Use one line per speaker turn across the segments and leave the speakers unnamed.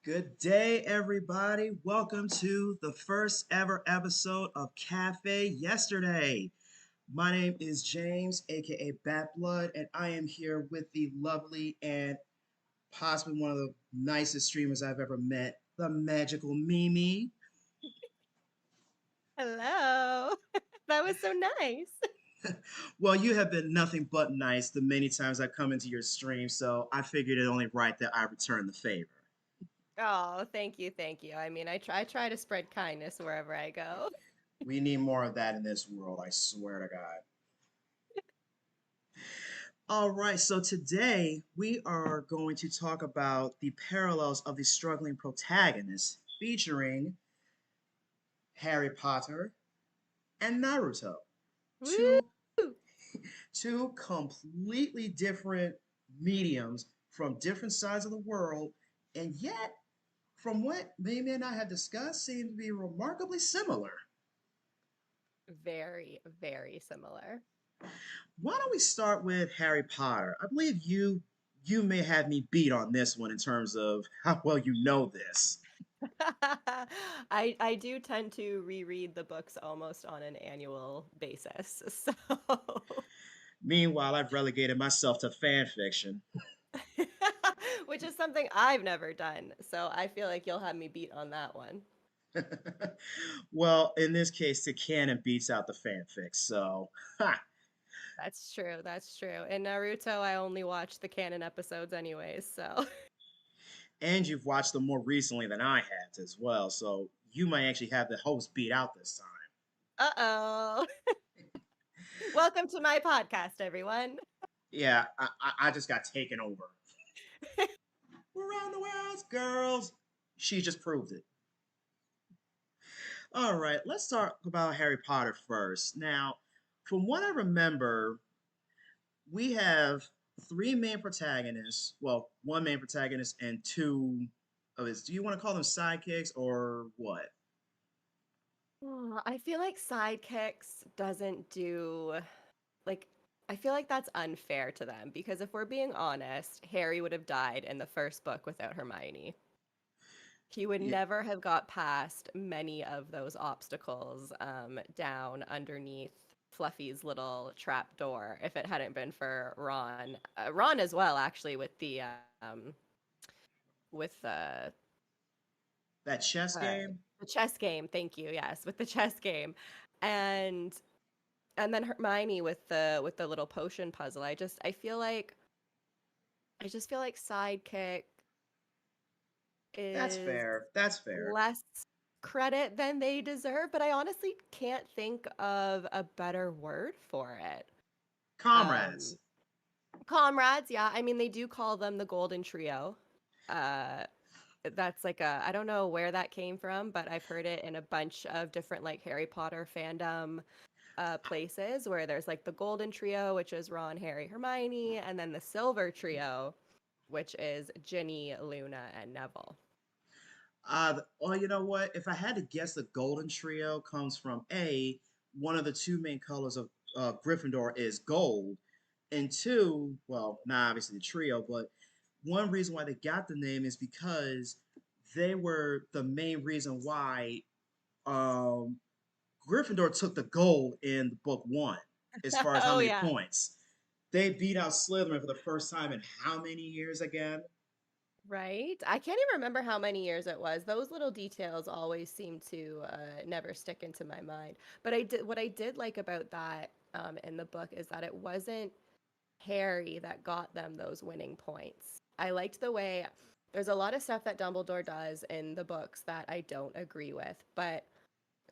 Good day, everybody. Welcome to the first ever episode of Cafe Yesterday. My name is James, aka Bat Blood, and I am here with the lovely and possibly one of the nicest streamers I've ever met, the magical Mimi.
Hello. That was so nice.
Well, you have been nothing but nice the many times I come into your stream, so I figured it only right that I return the favor.
Oh, thank you, thank you. I try to spread kindness wherever I go.
We need more of that in this world, I swear to God. All right, so today we are going to talk about the parallels of the struggling protagonist featuring Harry Potter and Naruto.
Woo!
Two two completely different mediums from different sides of the world, and yet, from what Mimi and I have discussed, seem to be remarkably similar.
Very, very similar.
Why don't we start with Harry Potter? I believe you may have me beat on this one in terms of how well you know this.
I do tend to reread the books almost on an annual basis. So
Meanwhile, I've relegated myself to fan fiction.
which is something I've never done. So I feel like you'll have me beat on that one.
Well, in this case, the canon beats out the fanfic, so ha.
That's true. That's true. In Naruto, I only watched the canon episodes anyways, so
And you've watched them more recently than I have as well, so you might actually have the host beat out this time.
uh-oh. Welcome to my podcast, everyone.
Yeah, I just got taken over. We're around the world, girls. She just proved it. All right, let's talk about Harry Potter first. Now, from what I remember, we have three main protagonists. Well, one main protagonist and two of his. Do you want to call them sidekicks or what?
I feel like sidekicks doesn't do like I feel like that's unfair to them because if we're being honest, Harry would have died in the first book without Hermione. He would
Yeah,
never have got past many of those obstacles down underneath Fluffy's little trap door if it hadn't been for Ron. Ron as well, actually, with
that chess
uh,
game.
the chess game. Thank you. Yes, with the chess game, and then Hermione with the little potion puzzle. I just feel like sidekick
That's
is
fair. That's fair.
less credit than they deserve, but I honestly can't think of a better word for it. Um,
Comrades.
Comrades, yeah. I mean, they do call them the Golden Trio. Uh, that's like I don't know where that came from, but I've heard it in a bunch of different like Harry Potter fandom places where there's like the Golden Trio, which is Ron, Harry, Hermione, and then the Silver Trio, which is Ginny, Luna, and Neville.
Well, you know what? If I had to guess, the Golden Trio comes from A, one of the two main colors of Gryffindor is gold, and two, well, not obviously the trio, but one reason why they got the name is because they were the main reason why um, Gryffindor took the gold in book one, as far as how
Oh
many
yeah.
points. They beat out Slytherin for the first time in how many years again?
Right? I can't even remember how many years it was. Those little details always seem to never stick into my mind. But what I did like about that in the book is that it wasn't Harry that got them those winning points. I liked the way there's a lot of stuff that Dumbledore does in the books that I don't agree with, but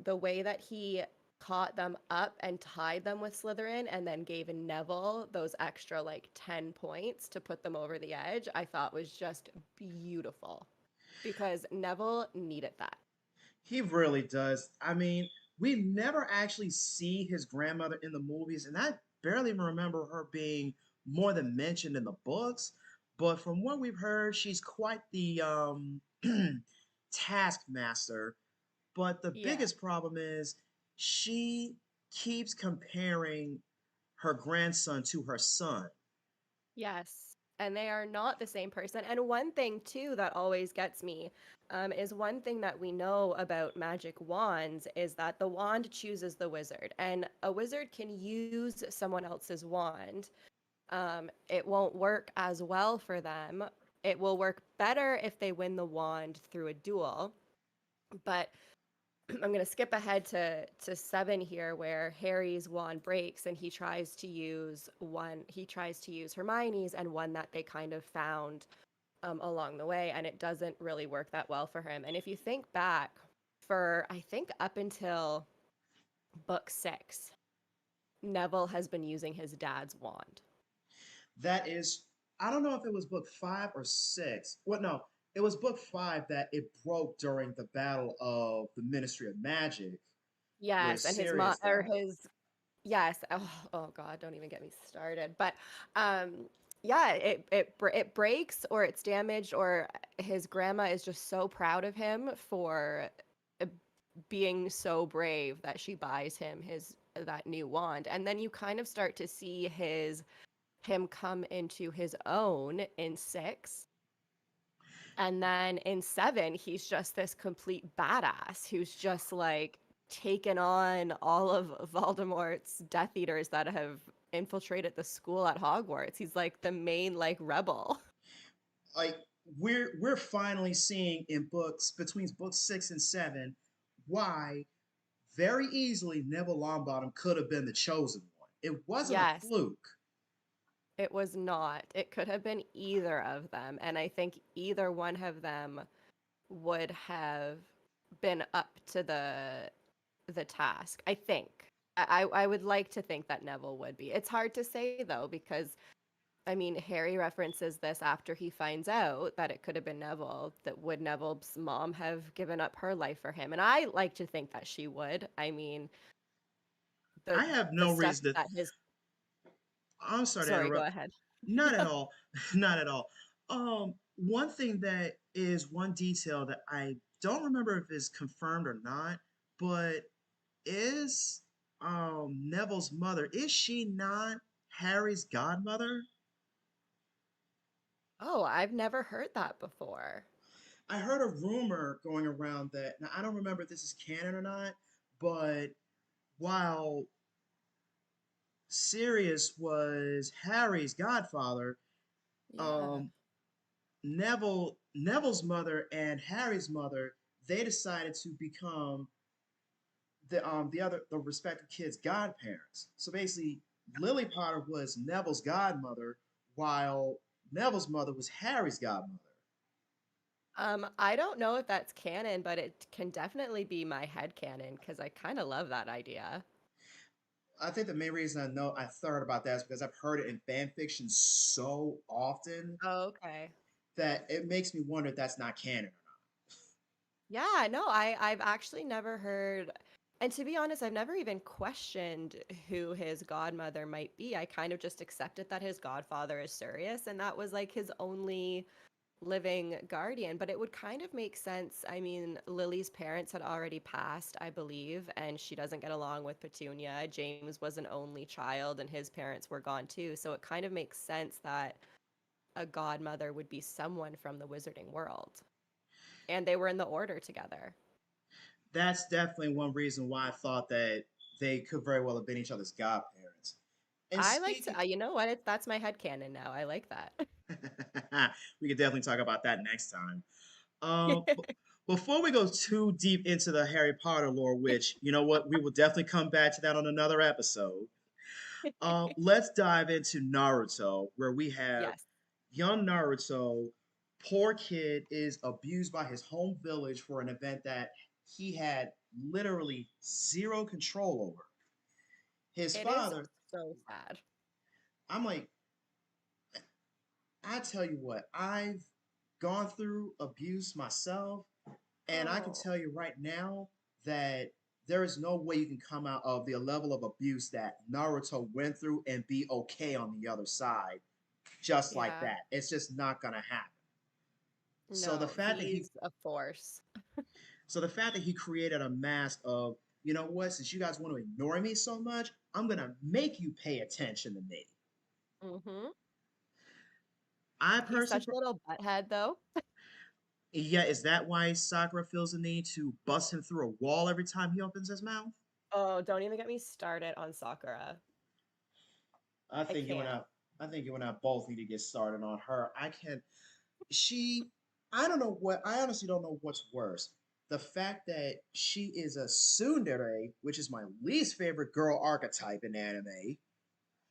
the way that he caught them up and tied them with Slytherin and then gave Neville those extra like 10 points to put them over the edge, I thought was just beautiful because Neville needed that.
He really does. I mean, we never actually see his grandmother in the movies, and I barely even remember her being more than mentioned in the books. But from what we've heard, she's quite the taskmaster. But the
Yeah.
biggest problem is she keeps comparing her grandson to her son.
Yes. and they are not the same person. And one thing too that always gets me is one thing that we know about magic wands is that the wand chooses the wizard, and a wizard can use someone else's wand. It won't work as well for them. It will work better if they win the wand through a duel. But I'm going to skip ahead to 7 here, where Harry's wand breaks and he tries to use Hermione's, and one that they kind of found along the way, and it doesn't really work that well for him. And if you think back, for I think up until book 6, Neville has been using his dad's wand.
That is, I don't know if it was book 5 or 6. What? No, it was book 5 that it broke during the battle of the Ministry of Magic, where
Yes, and his mom
Sirius
or
died.
his yes. Oh God, don't even get me started. But um yeah, it breaks or it's damaged, or his grandma is just so proud of him for uh, being so brave that she buys him his that new wand. And then you kind of start to see him come into his own in 6. And then in 7, he's just this complete badass who's just like taken on all of Voldemort's Death Eaters that have infiltrated the school at Hogwarts. He's like the main like rebel.
Like we're finally seeing in books between book 6 and 7 why very easily Neville Longbottom could have been the chosen one. It wasn't a
Yes,
fluke.
it was not. It could have been either of them, and I think either one of them would have been up to the task. I think. I would like to think that Neville would be. It's hard to say though, because I mean, Harry references this after he finds out that it could have been Neville. That would Neville's mom have given up her life for him? And I like to think that she would. I mean, the
I have
the
no
stuff
reason to.
that his
I'm sorry to
sorry, go
interrupt.
ahead.
Not at all. Not at all. One thing that is one detail that I don't remember if it's confirmed or not, but is Neville's mother, is she not Harry's godmother?
Oh, I've never heard that before.
I heard a rumor going around that, now I don't remember if this is canon or not, but while Sirius was Harry's godfather,
Yeah.
um, Neville's mother and Harry's mother, they decided to become the respective kids' godparents. So basically, Lily Potter was Neville's godmother, while Neville's mother was Harry's godmother.
I don't know if that's canon, but it can definitely be my head canon because I kind of love that idea.
I think the main reason I thought about that is because I've heard it in fan fiction so often
Oh, okay.
that it makes me wonder if that's not canon or
Yeah, no, I've actually never heard, and to be honest, I've never even questioned who his godmother might be. I kind of just accepted that his godfather is Sirius, and that was like his only living guardian. But it would kind of make sense. I mean, Lily's parents had already passed, I believe, and she doesn't get along with Petunia. James was an only child, and his parents were gone too. So it kind of makes sense that a godmother would be someone from the wizarding world. And they were in the order together.
that's definitely one reason why I thought that they could very well have been each other's godparents. And
I like
speaking,
to, you know what? That's my head canon now. I like that.
we could definitely talk about that next time. Before we go too deep into the Harry Potter lore, which you know what, we will definitely come back to that on another episode. Let's dive into Naruto, where we have
Yes,
young Naruto. Poor kid is abused by his home village for an event that he had literally zero control over. His
it is
father,
so sad.
I'm like, I tell you what, I've gone through abuse myself, and I can
Oh,
tell you right now that there is no way you can come out of the level of abuse that Naruto went through and be okay on the other side just like
yeah.
that. It's just not gonna happen. So the
No,
fact that he
he's a force.
so the fact that he created a mask of, you know what, since you guys want to ignore me so much, I'm gonna make you pay attention to me.
Mm-hmm.
I
He's
personally,
such a little butthead, though.
yeah, is that why Sakura feels the need to bust him through a wall every time he opens his mouth?
Oh, don't even get me started on Sakura.
I
I
think you and
can't.
I, I think you and I both need to get started on her. I can't. She, I don't know what. I honestly don't know what's worse. The fact that she is a tsundere, which is my least favorite girl archetype in anime.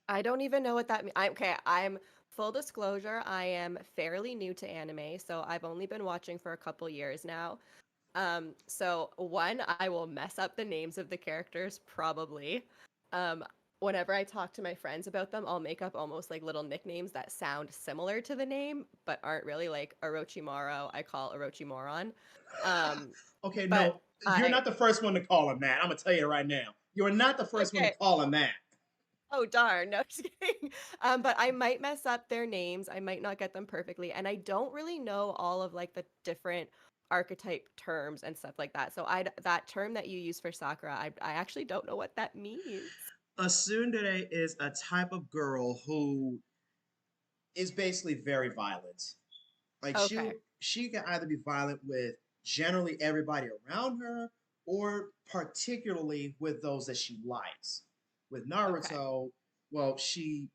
I don't even know what that means. Okay, I'm full disclosure, I am fairly new to anime, so I've only been watching for a couple years now. So one, I will mess up the names of the characters probably. Um, Whenever I talk to my friends about them, I'll make up almost like little nicknames that sound similar to the name, but aren't really like Orochimaru, I call Orochimoron. Um,
Okay,
but
no, you're
I
not the first one to call him that. I'm gonna tell you right now. You're not the first one to
okay.
call him that.
Oh darn, no, just kidding. But I might mess up their names. I might not get them perfectly, and I don't really know all of like the different archetype terms and stuff like that. So I that term that you use for Sakura, I actually don't know what that means.
A tsundere is a type of girl who is basically very violent. Like
Okay,
she can either be violent with generally everybody around her or particularly with those that she likes. With
okay.
Naruto, well, she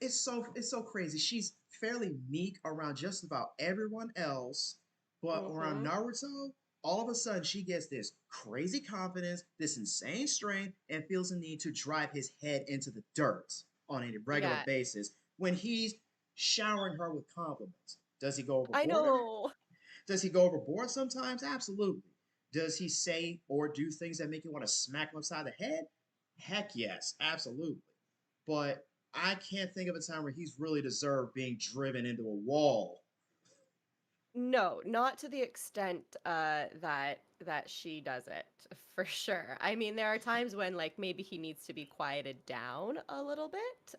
it's so crazy. She's fairly meek around just about everyone else, but around
Mm-hmm.
Naruto, all of a sudden she gets this crazy confidence, this insane strength, and feels the need to drive his head into the dirt on a regular
Yeah,
basis when he's showering her with compliments. Does he go
I
overboard?
know.
Does he go overboard sometimes? Absolutely. Does he say or do things that make you want to smack him upside the head? Heck yes, absolutely. But I can't think of a time where he's really deserved being driven into a wall.
No, not to the extent that she does it, for sure. I mean, there are times when like maybe he needs to be quieted down a little bit.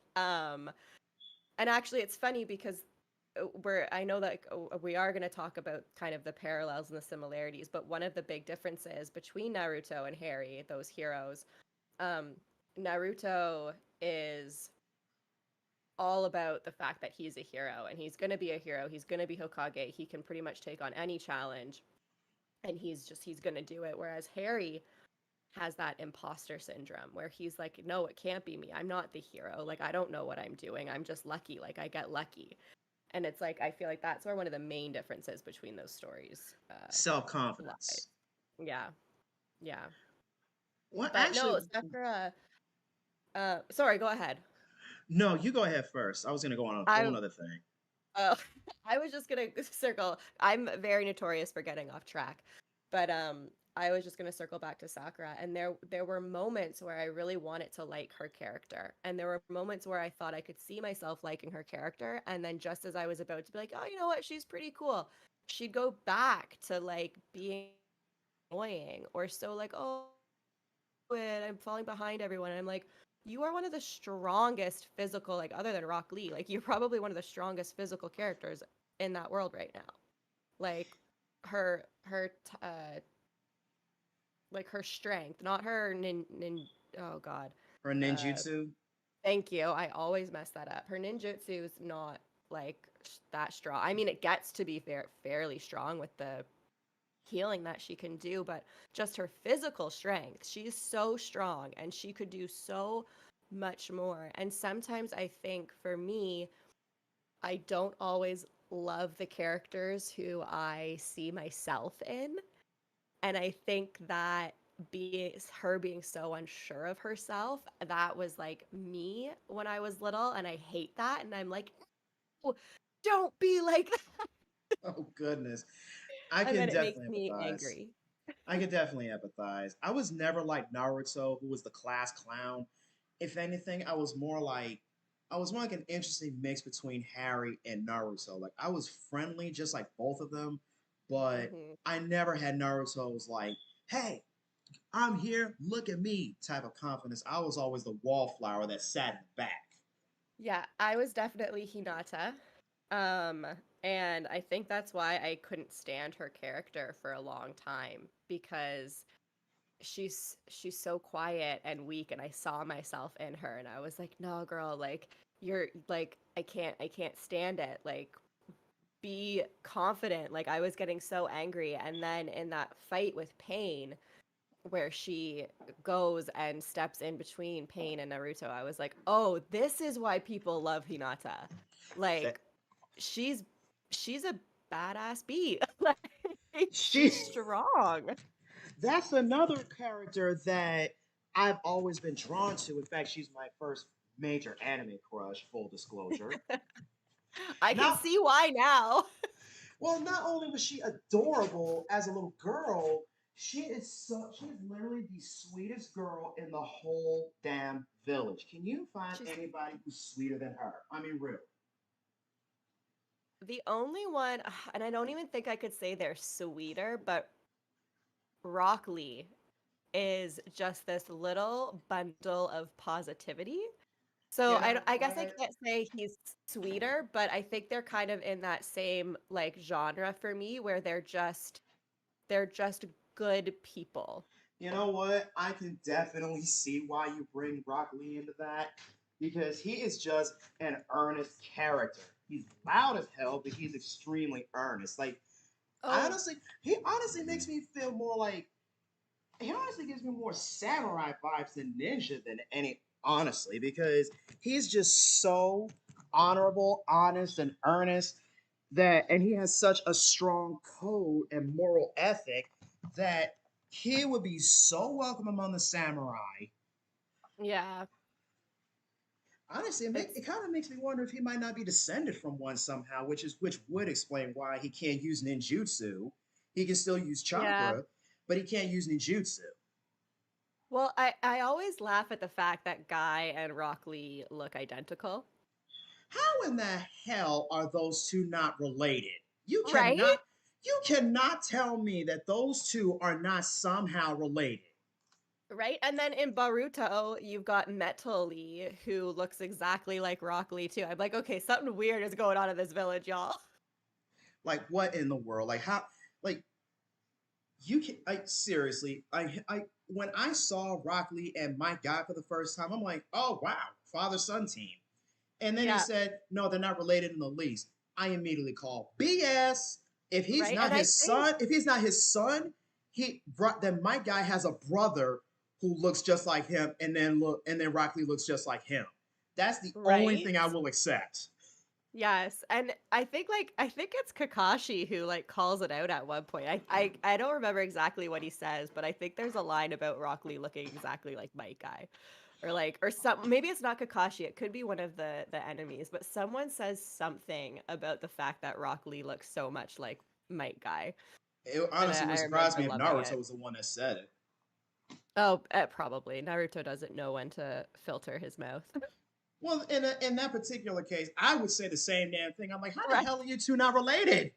And actually, it's funny because I know that we are going to talk about kind of the parallels and the similarities, but one of the big differences between Naruto and Harry, those heroes, um, Naruto is all about the fact that he's a hero and he's going to be a hero. He's going to be Hokage. He can pretty much take on any challenge and he's going to do it. Whereas Harry has that imposter syndrome where he's like, no, it can't be me. I'm not the hero. Like, I don't know what I'm doing. I'm just lucky. Like, I get lucky. And it's like, I feel like that's where one of the main differences between those stories
Self
lies.
confidence.
Yeah. Yeah.
Well,
But
actually,
no, Sakura, sorry, go ahead.
no, you go ahead first. I was going to go on a whole
I
other thing.
Oh, I was just gonna circle. I'm very notorious for getting off track, but I was just gonna circle back to Sakura, and there were moments where I really wanted to like her character, and there were moments where I thought I could see myself liking her character, and then just as I was about to be like, oh, you know what, she's pretty cool, she'd go back to like being annoying or so like, oh, I'm falling behind everyone. And I'm like, you are one of the strongest physical, like other than Rock Lee, like you're probably one of the strongest physical characters in that world right now. Like her like her strength, not her oh god.
Her
Uh
ninjutsu.
Thank you. I always mess that up. Her ninjutsu is not like that strong. I mean, it gets to be fairly strong with the healing that she can do, but just her physical strength. She's so strong and she could do so much more. And sometimes I think for me, I don't always love the characters who I see myself in. And I think that being so unsure of herself, that was like me when I was little, and I hate that. And I'm like, oh, don't be like that.
Oh, goodness. I
And
can
then it makes
definitely
me
empathize.
angry.
I could definitely empathize. I was never like Naruto, who was the class clown. If anything, I was more like an interesting mix between Harry and Naruto. Like I was friendly, just like both of them, but
Hmm.
I never had Naruto's like, "Hey, I'm here, look at me" type of confidence. I was always the wallflower that sat in the back.
Yeah, I was definitely Hinata. Um, and I think that's why I couldn't stand her character for a long time because she's so quiet and weak and I saw myself in her and I was like, "No, girl, like you're like I can't stand it. Like be confident. Like I was getting so angry. And then in that fight with Pain, where she goes and steps in between Pain and Naruto, I was like, oh, this is why people love Hinata.
That
Like she's she's a badass bee. Like she's
she
strong.
that's another character that I've always been drawn to. In fact, she's my first major anime crush, full disclosure.
I can
Now,
see why now.
well, not only was she adorable as a little girl, she is literally the sweetest girl in the whole damn village. Can you find
She's
anybody who's sweeter than her? I mean, real.
the only one, and I don't even think I could say they're sweeter, but Rock Lee is just this little bundle of positivity. So
You know
I guess I
what?
can't say he's sweeter, but I think they're kind of in that same like genre for me where they're just good people.
You know what? I can definitely see why you bring Rock Lee into that because he is just an earnest character. He's loud as hell, but he's extremely earnest. Like
Oh,
he honestly makes me feel more like he honestly gives me more samurai vibes than ninja than any honestly because he's just so honorable, honest, and earnest that and he has such a strong code and moral ethic that he would be so welcome among the samurai.
yeah.
Honestly,
It's
it kind of makes me wonder if he might not be descended from one somehow, which would explain why he can't use ninjutsu. He can still use
yeah.
chakra, but he can't use ninjutsu.
Well, I always laugh at the fact that Guy and Rock Lee look identical.
How in the hell are those two not related? You
Right?
cannot you cannot tell me that those two are not somehow related.
Right? And then in Baruto, you've got Metal Lee, who looks exactly like Rock Lee too. I'm like, okay, something weird is going on in this village, y'all.
Like what in the world? Like how like you can I seriously I when I saw Rock Lee and Mike Guy for the first time, I'm like, oh wow, father son team. And then he
Yeah,
said, no, they're not related in the least. I immediately called BS.
right. And I think,
If he's not his son, he brought then my guy has a brother who looks just like him, and then Rock Lee looks just like him. That's the only
right?
thing I will accept.
Yes. And I think it's Kakashi who like calls it out at one point. I don't remember exactly what he says, but I think there's a line about Rock Lee looking exactly like Might Guy. Or like or some maybe it's not Kakashi, it could be one of the enemies, but someone says something about the fact that Rock Lee looks so much like Might Guy.
It
And
honestly
I
would surprise
remember
me if
loving
Naruto
it.
was the one that said it.
Oh, probably. Naruto doesn't know when to filter his mouth.
Well, in that particular case, I would say the same damn thing. I'm like, how the
Right.
hell are you two not related?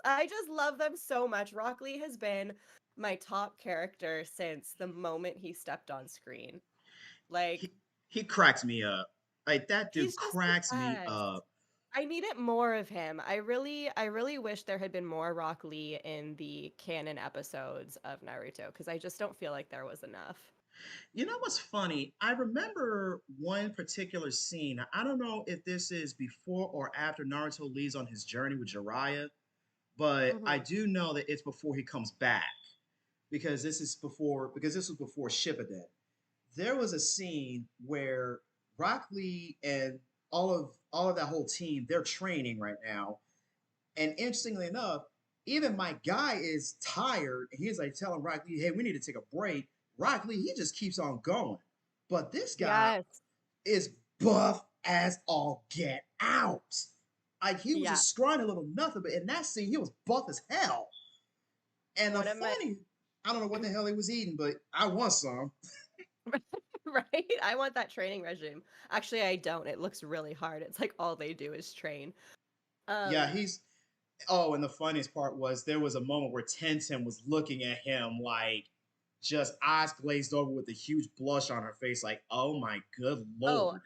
I just love them so much. Rock Lee has been my top character since the moment he stepped on screen. Like,
He he cracks me up. Like that dude
he's just the
cracks me
best.
up.
I needed more of him. I really wish there had been more Rock Lee in the canon episodes of Naruto because I just don't feel like there was enough.
You know what's funny? I remember one particular scene. I don't know if this is before or after Naruto leaves on his journey with Jiraiya, but I
Hmm.
do know that it's before he comes back because this was before Shippuden. There was a scene where Rock Lee and all of that whole team they're training right now, and interestingly enough, even my guy is tired. And he's like telling Rock Lee, hey, we need to take a break. Rock Lee, he just keeps on going. But this guy
Yes.
is buff as all get out. Like he was a
Yeah.
scrawny little nothing, but in that scene, he was buff as hell. And the
One of my
funny, I don't know what the hell he was eating, but I want some.
right? I want that training regime. Actually, I don't. It looks really hard. It's like all they do is train.
Yeah,
Um,
he's oh, and the funniest part was there was a moment where Tenten was looking at him like just eyes glazed over with a huge blush on her face, like, oh my good
oh,
lord.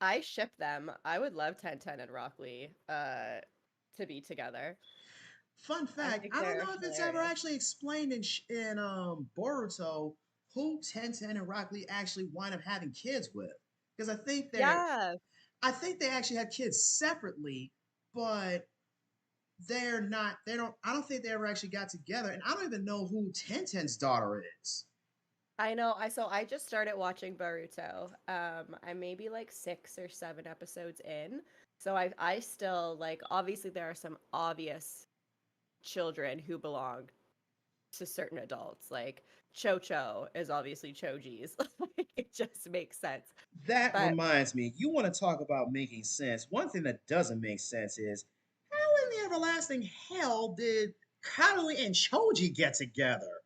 I ship them. I would love 1010 and Rock Lee to be together.
Fun
I
fact,
think
I don't
they're
know if it's ever
hilarious.
actually explained in Boruto who Tenten and Rock Lee actually wind up having kids with. Because
Yeah.
I think they actually had kids separately, but they're not. They don't. I don't think they ever actually got together, and I don't even know who Tenten's daughter is.
I know. I just started watching Boruto. I'm maybe like 6 or 7 episodes in. So I still like obviously there are some obvious children who belong to certain adults. Like Cho is obviously Choji's. Like it just makes sense.
That
But
reminds me, you want to talk about making sense. One thing that doesn't make sense is how in the everlasting hell did Karui and Choji get together?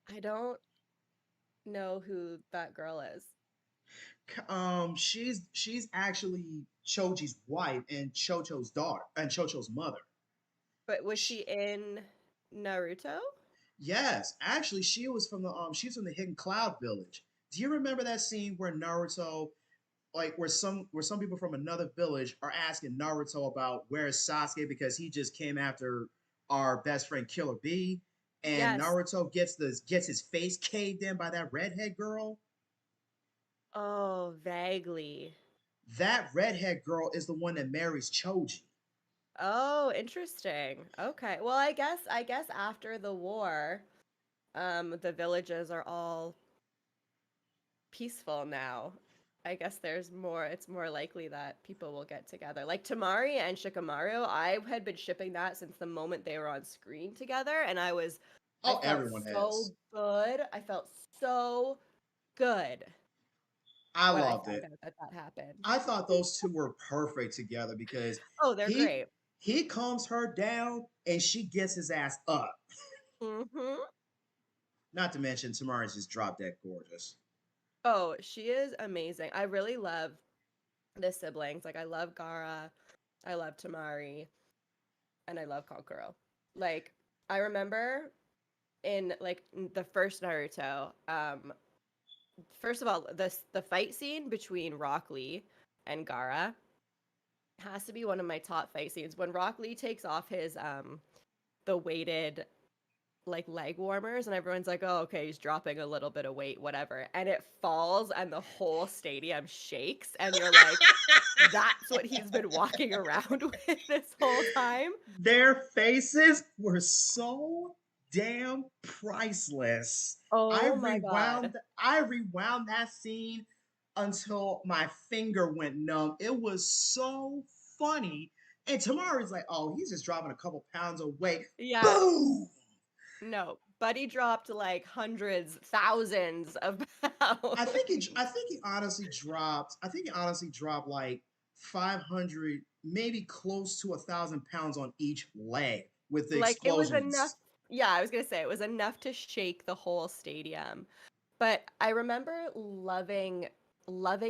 I don't know who that girl is.
She's actually Choji's wife and Chocho's daughter and Chocho's mother.
But was
Sh
she in Naruto?
yes, actually, she's from the Hidden Cloud Village. Do you remember that scene where Naruto, like where some people from another village are asking Naruto about where's Sasuke because he just came after our best friend Killer B, and
Yes.
Naruto gets his face caved in by that redhead girl.
Oh, vaguely.
That redhead girl is the one that marries Choji.
Oh, interesting. Okay. Well, I guess after the war, the villages are all peaceful now. I guess it's more likely that people will get together. Like Tamari and Shikamaru, I had been shipping that since the moment they were on screen together, and I
Oh,
felt
everyone has.
so good. I felt so good
I
when I
loved
found
it.
out that that happened.
I thought those two were perfect together because
Oh, they're
he
great.
he calms her down and she gets his ass up.
Hmm.
Not to mention Tamara's just drop dead gorgeous.
Oh, she is amazing. I really love the siblings. Like I love Gara, I love Tamari, and I love Kankuro. Like I remember in the first Naruto, first of all, the fight scene between Rock Lee and Gara has to be one of my top fight scenes. When Rock Lee takes off his the weighted like leg warmers and everyone's like, oh, okay, he's dropping a little bit of weight, whatever. And it falls and the whole stadium shakes. And you're like, that's what he's been walking around with this whole time.
Their faces were so damn priceless. I
Oh my God.
rewound I rewound that scene until my finger went numb. It was so funny. And Tamari's like, oh, he's just dropping a couple pounds of weight.
Yeah.
Boom!
No. Buddy dropped like hundreds, thousands of
I think it.
pounds.
I think it honestly dropped. I think it honestly dropped like 500, maybe close to 1,000 pounds on each leg with the
Like it was enough.
explosions.
Yeah, I was gonna say it was enough to shake the whole stadium. But I remember loving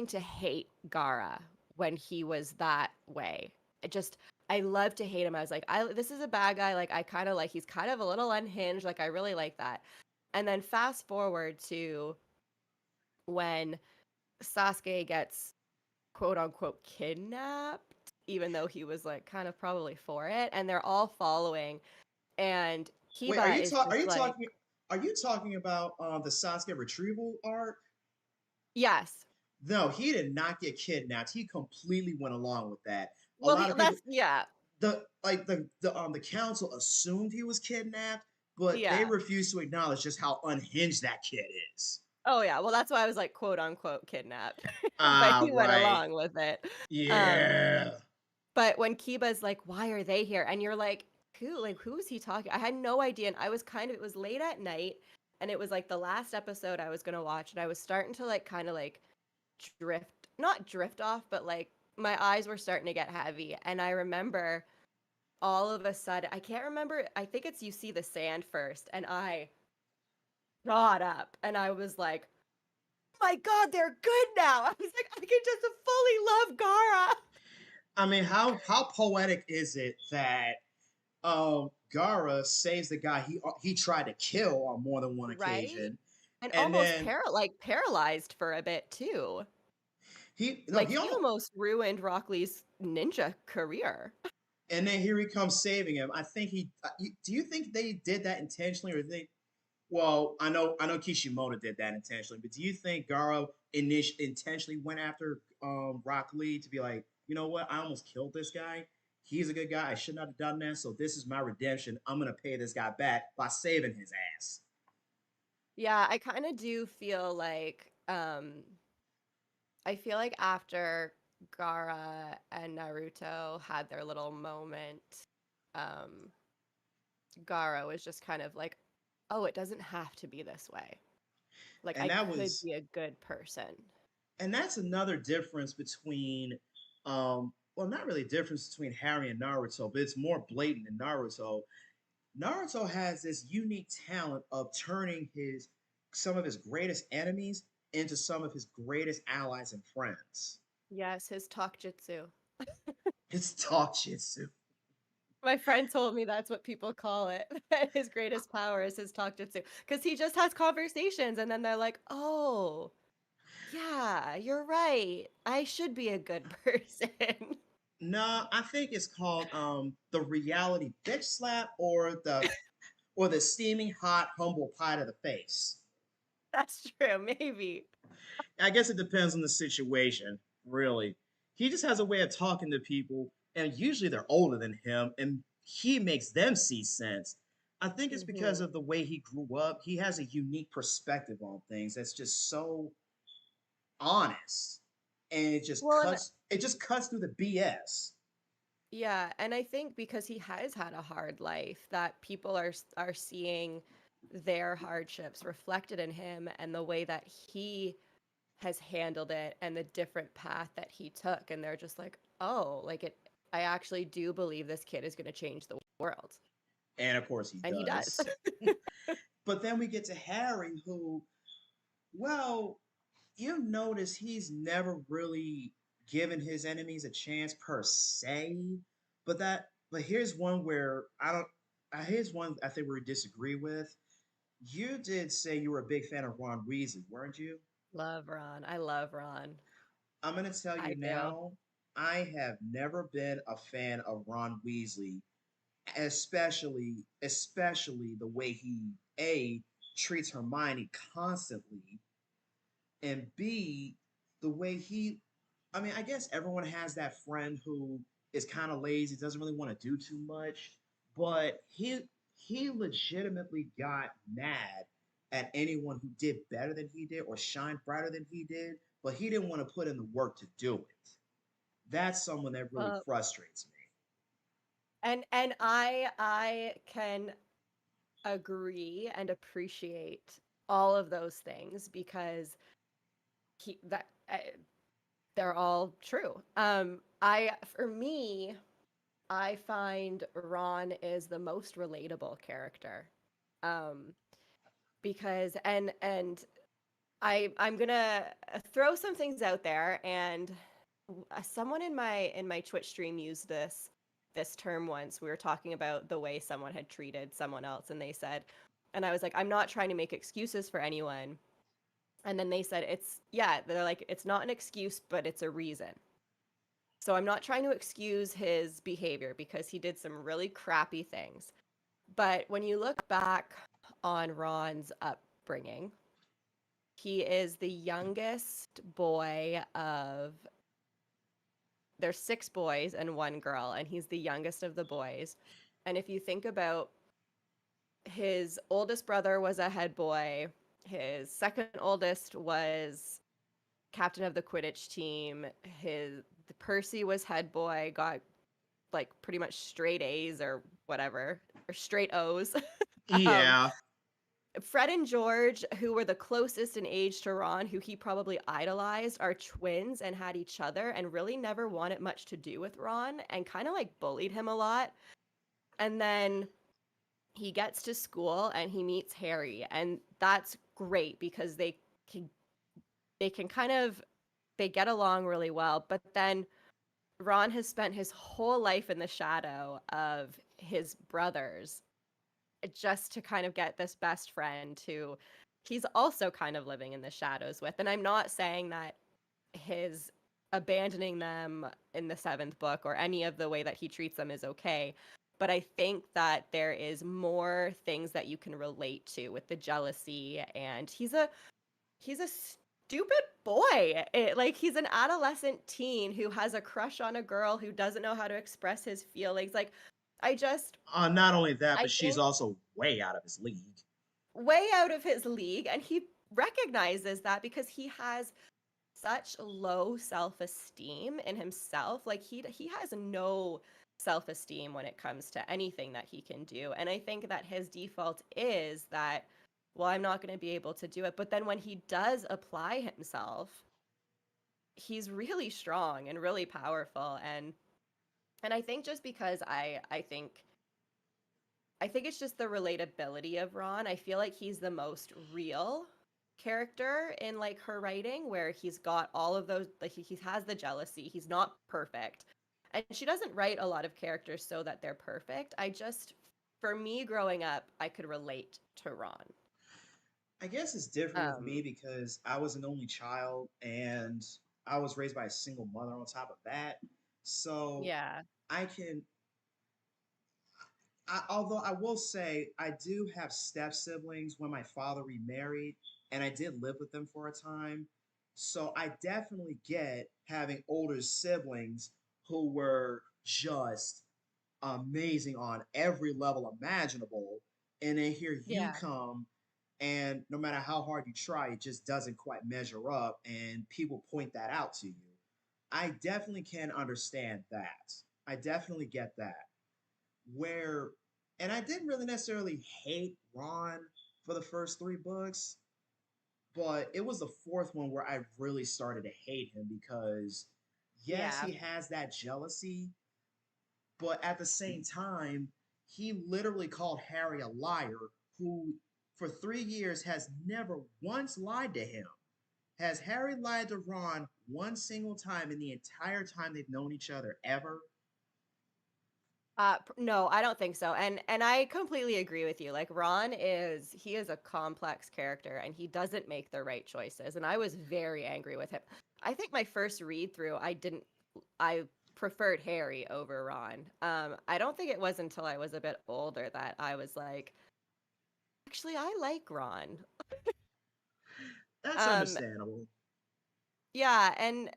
to hate Gara when he was that way. I love to hate him. I was like, I this is a bad guy. Like I kind of like he's kind of a little unhinged. Like I really like that. And then fast forward to when Sasuke gets quote unquote kidnapped, even though he was like kind of probably for it, and they're all following, and
Wait,
Kiba is just like,
Are you talking about the Sasuke retrieval arc?
yes.
No, he did not get kidnapped. He completely went along with that. A
Well,
lot of people,
that's yeah,
the council assumed he was kidnapped, but they
yeah.
refused to acknowledge just how unhinged that kid is.
Oh yeah, well that's why I was like quote unquote kidnapped. But
Ah,
he went
right.
along with it. Um
Yeah.
but when Kiba's like, "Why are they here?" and you're like who is he talking? I had no idea, and I was kind of it was late at night, and it was like the last episode I was going to watch, and I was starting to like kind of like not drift off, but like my eyes were starting to get heavy, and I remember all of a sudden, I can't remember, I think it's you see the sand first, and I got up and I was like, my God, they're good now. I was like, I can just fully love Gara.
I mean, how poetic is it that Gara saves the guy he tried to kill on more than one
Right?
occasion,
And
and
almost
then
paralyzed for a bit too.
he no
Like
he
he
almost
almost ruined Rockley's ninja career.
and then here he comes saving him. I think do you think they did that intentionally or they? Well, I know Kishimoto did that intentionally, but do you think Garo intentionally went after Rock Lee to be like, you know what? I almost killed this guy. He's a good guy. I should not have done that. So this is my redemption. I'm gonna pay this guy back by saving his ass.
Yeah, I kind of do feel like I feel like after Gaara and Naruto had their little moment, um Gaara was just kind of like, "Oh, it doesn't have to be this way. Like
And
I
that
could
was
be a good person."
and that's another difference between well, not really a difference between Harry and Naruto, but it's more blatant in Naruto. Naruto has this unique talent of turning his some of his greatest enemies into some of his greatest allies and friends.
Yes, his talk jutsu.
It's talk jitsu.
My friend told me that's what people call it. His greatest power is his talk jutsu because he just has conversations and then they're like, "Oh, yeah, you're right. I should be a good person."
No, I think it's called the reality bitch slap or the steaming hot humble pie to the face.
That's true, maybe.
I guess it depends on the situation, really. He just has a way of talking to people, and usually they're older than him, and he makes them see sense. I think it's because
Hmm.
of the way he grew up. He has a unique perspective on things that's just so honest, and
Well, and
it just cuts through the BS.
yeah, and I think because he has had a hard life, that people are seeing their hardships reflected in him and the way that he has handled it and the different path that he took, and they're just like, "Oh, like it I actually do believe this kid is going to change the world."
And of course he
And he does.
does. But then we get to Harry, who, well, you notice he's never really given his enemies a chance per se. But here's one where I don't. Here's one I think we disagree with. You did say you were a big fan of Ron Weasley, weren't you?
Love Ron. I love Ron.
I'm gonna tell you
I do.
now. I have never been a fan of Ron Weasley, especially the way he a treats Hermione constantly, and B, the way he, I mean, I guess everyone has that friend who is kind of lazy, doesn't really want to do too much, but he legitimately got mad at anyone who did better than he did or shined brighter than he did, but he didn't want to put in the work to do it. That's someone that really
Well,
frustrates me.
and I can agree and appreciate all of those things because he that they're all true. I for me, I find Ron is the most relatable character. Um, because and I'm gonna throw some things out there, and someone in my Twitch stream used this term once. We were talking about the way someone had treated someone else, and they said, and I was like, I'm not trying to make excuses for anyone. And then they said, it's yeah, they're like, it's not an excuse, but it's a reason. So I'm not trying to excuse his behavior because he did some really crappy things. But when you look back on Ron's upbringing, he is the youngest boy of there's six boys and one girl, and he's the youngest of the boys. And if you think about his oldest brother was a head boy, his second oldest was captain of the Quidditch team, his Percy was head boy, got like pretty much straight A's or whatever, or straight O's. um,
Yeah,
Fred and George, who were the closest in age to Ron, who he probably idolized, are twins and had each other and really never wanted much to do with Ron and kind of like bullied him a lot. And then he gets to school and he meets Harry, and that's great because can they can kind of they get along really well. But then Ron has spent his whole life in the shadow of his brothers just to kind of get this best friend who he's also kind of living in the shadows with. And I'm not saying that his abandoning them in the seventh book or any of the way that he treats them is okay. but I think that there is more things that you can relate to with the jealousy, and he's a stupid boy. Like he's an adolescent teen who has a crush on a girl who doesn't know how to express his feelings. Like I just
Not only that,
I
but she's
think
also way out of his league.
way out of his league, and he recognizes that because he has such low self-esteem in himself. Like he has no self-esteem when it comes to anything that he can do. And I think that his default is that, well, I'm not going to be able to do it. But then when he does apply himself, he's really strong and really powerful. And I think just because I think it's just the relatability of Ron. I feel like he's the most real character in like her writing, where he's got all of those, like he has the jealousy, he's not perfect. And she doesn't write a lot of characters so that they're perfect. I just, for me growing up, I could relate to Ron.
I guess it's different with me
Um,
because I was an only child and I was raised by a single mother on top of that. So
yeah.
I can, although I will say I do have step siblings when my father remarried, and I did live with them for a time. So I definitely get having older siblings who were just amazing on every level imaginable. And then here you
Yeah.
come, and no matter how hard you try, it just doesn't quite measure up, and people point that out to you. I definitely can understand that. I definitely get that. Where, and I didn't really necessarily hate Ron for the first three books, but it was the fourth one where I really started to hate him because, yes,
Yeah.
he has that jealousy, but at the same time, he literally called Harry a liar who, for 3 years, has never once lied to him. Has Harry lied to Ron one single time in the entire time they've known each other ever?
No, I don't think so. And I completely agree with you. Like Ron he is a complex character and he doesn't make the right choices. And I was very angry with him. I think my first read through, I preferred Harry over Ron. I don't think it was until I was a bit older that I was like, actually, I like Ron.
That's
Um,
understandable.
yeah, and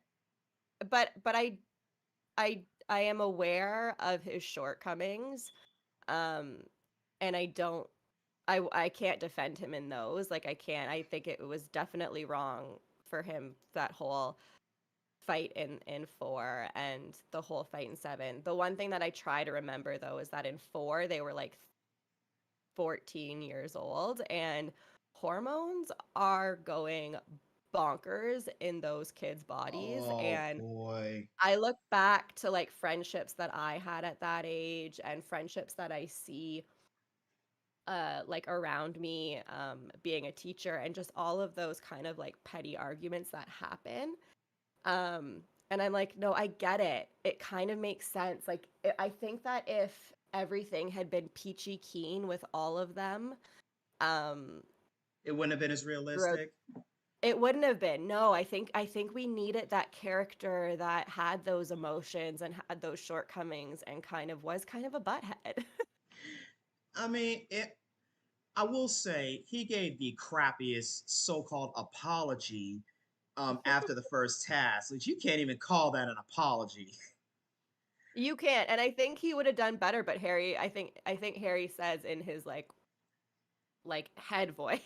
but I am aware of his shortcomings. Um, and I can't defend him in those. Like I can't. I think it was definitely wrong for him, that whole fight in 4 and the whole fight in 7. The one thing that I try to remember though is that in 4 they were like 14 years old, and hormones are going bonkers in those kids' bodies.
Oh
And
boy.
I look back to like friendships that I had at that age and friendships that I see like around me, being a teacher, and just all of those kind of like petty arguments that happen. And I'm like, no, I get it. It kind of makes sense. Like I think that if everything had been peachy keen with all of them, um
It wouldn't have been as
throughout,
realistic.
it wouldn't have been. No, I think we needed that character that had those emotions and had those shortcomings and kind of was kind of a butthead.
I mean, I will say he gave the crappiest so-called apology after the first task, which you can't even call that an apology.
You can't, and I think he would have done better, but Harry, I think Harry says in his like head voice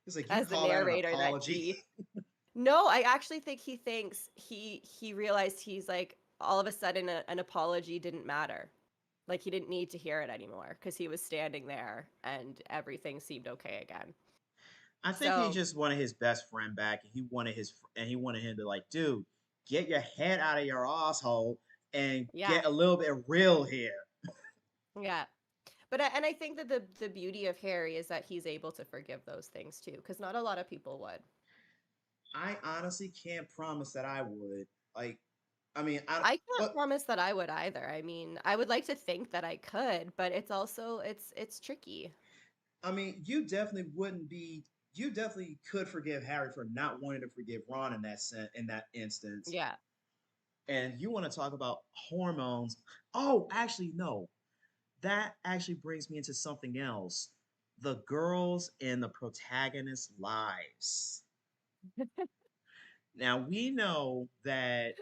He's like, you
as the
call that an
narrator that
apology?
he no, I actually think he thinks he realized he's like all of a sudden an apology didn't matter. Like he didn't need to hear it anymore because he was standing there and everything seemed okay again.
I think he
So,
just wanted his best friend back, and he wanted him to like, dude, get your head out of your asshole and
yeah.
get a little bit real here.
Yeah. But and I think that the beauty of Harry is that he's able to forgive those things too, because not a lot of people would.
I honestly can't promise that I would. Like, I mean, I don't,
I can't
but
promise that I would either. I mean, I would like to think that I could, but it's also it's tricky.
I mean, you definitely wouldn't be. You definitely could forgive Harry for not wanting to forgive Ron in that instance.
Yeah.
And you want to talk about hormones? Oh, actually, no. that actually brings me into something else. The girls in the protagonists' lives. Now we know that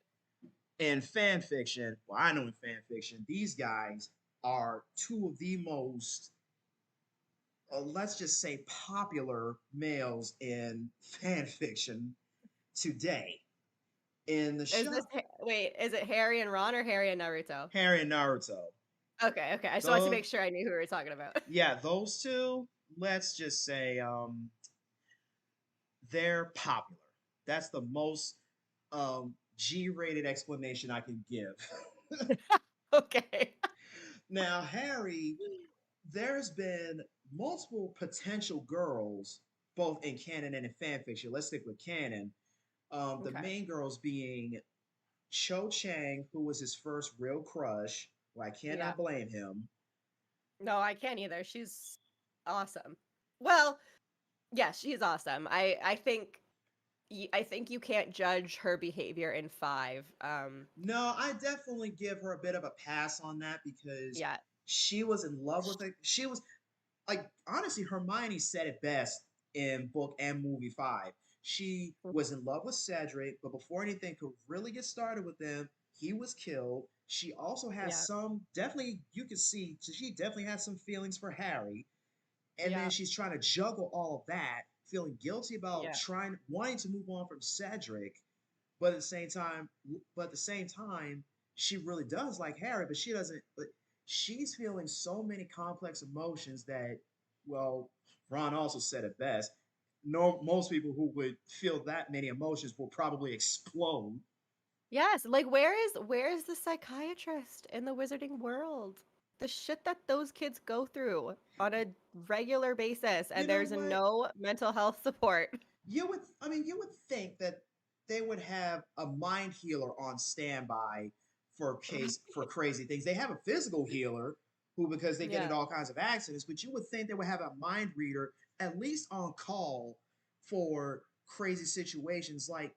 in fan fiction, well, I know in fan fiction, these guys are two of the most, let's just say, popular males in fan fiction today. In the
Is
show,
this wait? Is it Harry and Ron or Harry and Naruto?
Harry and Naruto,
Okay, okay. I just wanted to
those,
make sure I knew who we were talking about.
yeah, those two, let's just say, they're popular. That's the most G-rated explanation I can give.
Okay.
Now, Harry, there's been multiple potential girls, both in canon and in fan fiction. Let's stick with canon. The
Okay.
main girls being Cho Chang, who was his first real crush. Well, I
Yeah.
cannot blame him.
No, I can't either. She's awesome. Well, yeah, she's awesome. I think you can't judge her behavior in 5.
No, I definitely give her a bit of a pass on that because
Yeah.
she was in love with it. She was like, honestly, Hermione said it best in book and movie 5. She was in love with Cedric, but before anything could really get started with them, he was killed. She also has
Yeah.
some, definitely, you can see, she definitely has some feelings for Harry. And then
Yeah.
she's trying to juggle all of that, feeling guilty about
Yeah.
trying, wanting to move on from Cedric, but at the same time, she really does like Harry, but she doesn't. But she's feeling so many complex emotions that, well, Ron also said it best. No, most people who would feel that many emotions will probably explode.
Yes, like where is the psychiatrist in the wizarding world? The shit that those kids go through on a regular basis,
You
and
know
there's
what?
no mental health support.
You would think that they would have a mind healer on standby for crazy things. They have a physical healer who, because they get
Yeah.
into all kinds of accidents, but you would think they would have a mind reader at least on call for crazy situations. Like,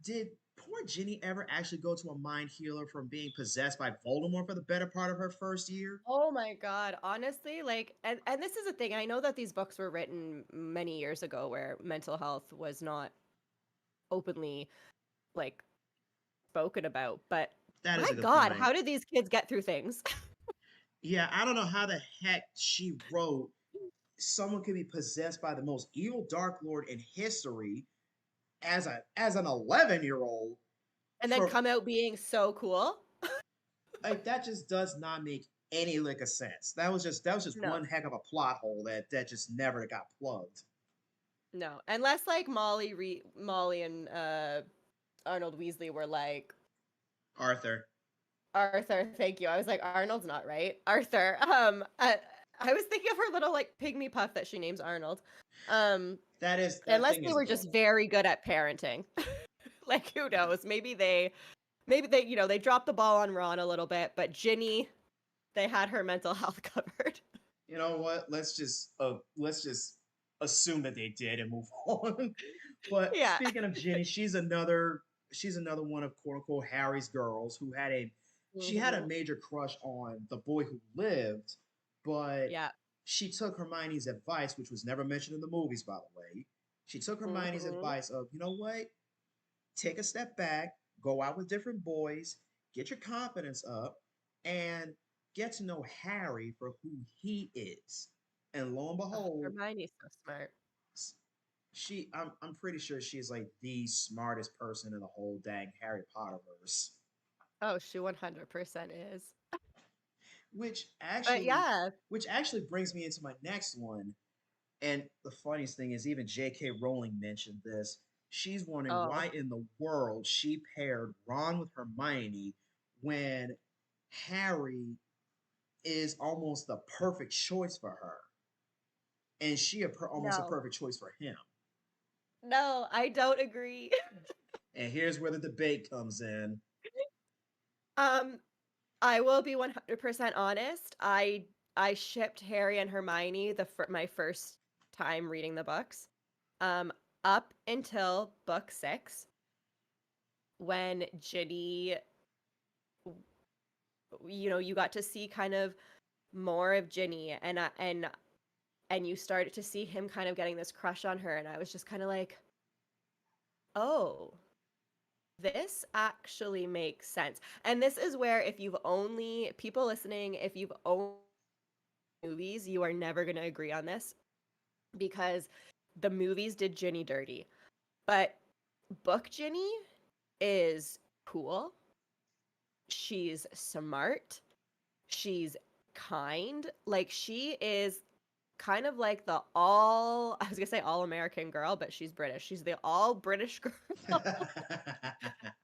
did poor Ginny ever actually go to a mind healer from being possessed by Voldemort for the better part of her first year?
Oh my God. Honestly, like and this is a thing. I know that these books were written many years ago where mental health was not openly like spoken about, but
That is
my
a good
God,
point.
how did these kids get through things?
Yeah, I don't know how the heck she wrote someone could be possessed by the most evil Dark Lord in history as an 11-year old
And then
for
come out being so cool?
like that just does not make any lick of sense. That was just
No.
one heck of a plot hole that just never got plugged.
No. Unless like Molly and Arnold Weasley were like
Arthur.
Arthur, thank you. I was like Arnold's not right. Arthur. I was thinking of her little like pygmy puff that she names Arnold. Um
That
unless
thing
they
is
were just
adorable.
very good at parenting. Like who knows? Maybe they, they dropped the ball on Ron a little bit, but Ginny, they had her mental health covered.
You know what? Let's just assume that they did and move on. But
Yeah.
speaking of Jenny, she's another one of quote unquote Harry's girls who she had a
Hmm.
major crush on the boy who lived, but
Yeah.
she took Hermione's advice, which was never mentioned in the movies, by the way. She took Hermione's
Hmm.
advice of, you know what? Take a step back, go out with different boys, get your confidence up, and get to know Harry for who he is. And lo and
Oh,
behold,
Hermione's so smart.
I'm pretty sure she's like the smartest person in the whole dang Harry Potter verse.
Oh, she 100% is.
Which
But
actually
yeah.
which actually brings me into my next one. And the funniest thing is even J.K. Rowling mentioned this. She's wondering
Oh,
why in the world she paired Ron with Hermione when Harry is almost the perfect choice for her, and almost a
no.
perfect choice for him.
No, I don't agree.
And here's where the debate comes in.
Um, I will be 100% honest. I shipped Harry and Hermione my first time reading the books. Um, up until book 6 when Ginny, you got to see kind of more of Ginny, and you started to see him kind of getting this crush on her, and I was just kind of like, oh, this actually makes sense. And this is where, if you've only people listening, if you've only movies, you are never going to agree on this because the movies did Ginny dirty. But book Ginny is cool. She's smart. She's kind. Like she is kind of like the all I was gonna say all American girl, but she's British. She's the all British girl.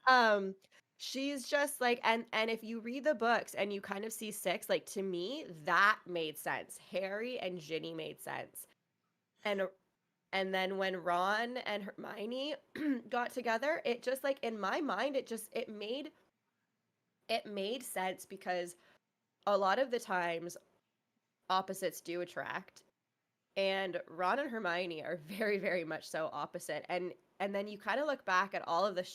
um she's just like, and if you read the books and you kind of see six, like to me that made sense. Harry and Ginny made sense. And and then when Ron and Hermione got together, it just like in my mind it made sense because a lot of the times opposites do attract, and Ron and Hermione are very, very much so opposite. And then you kind of look back at all of the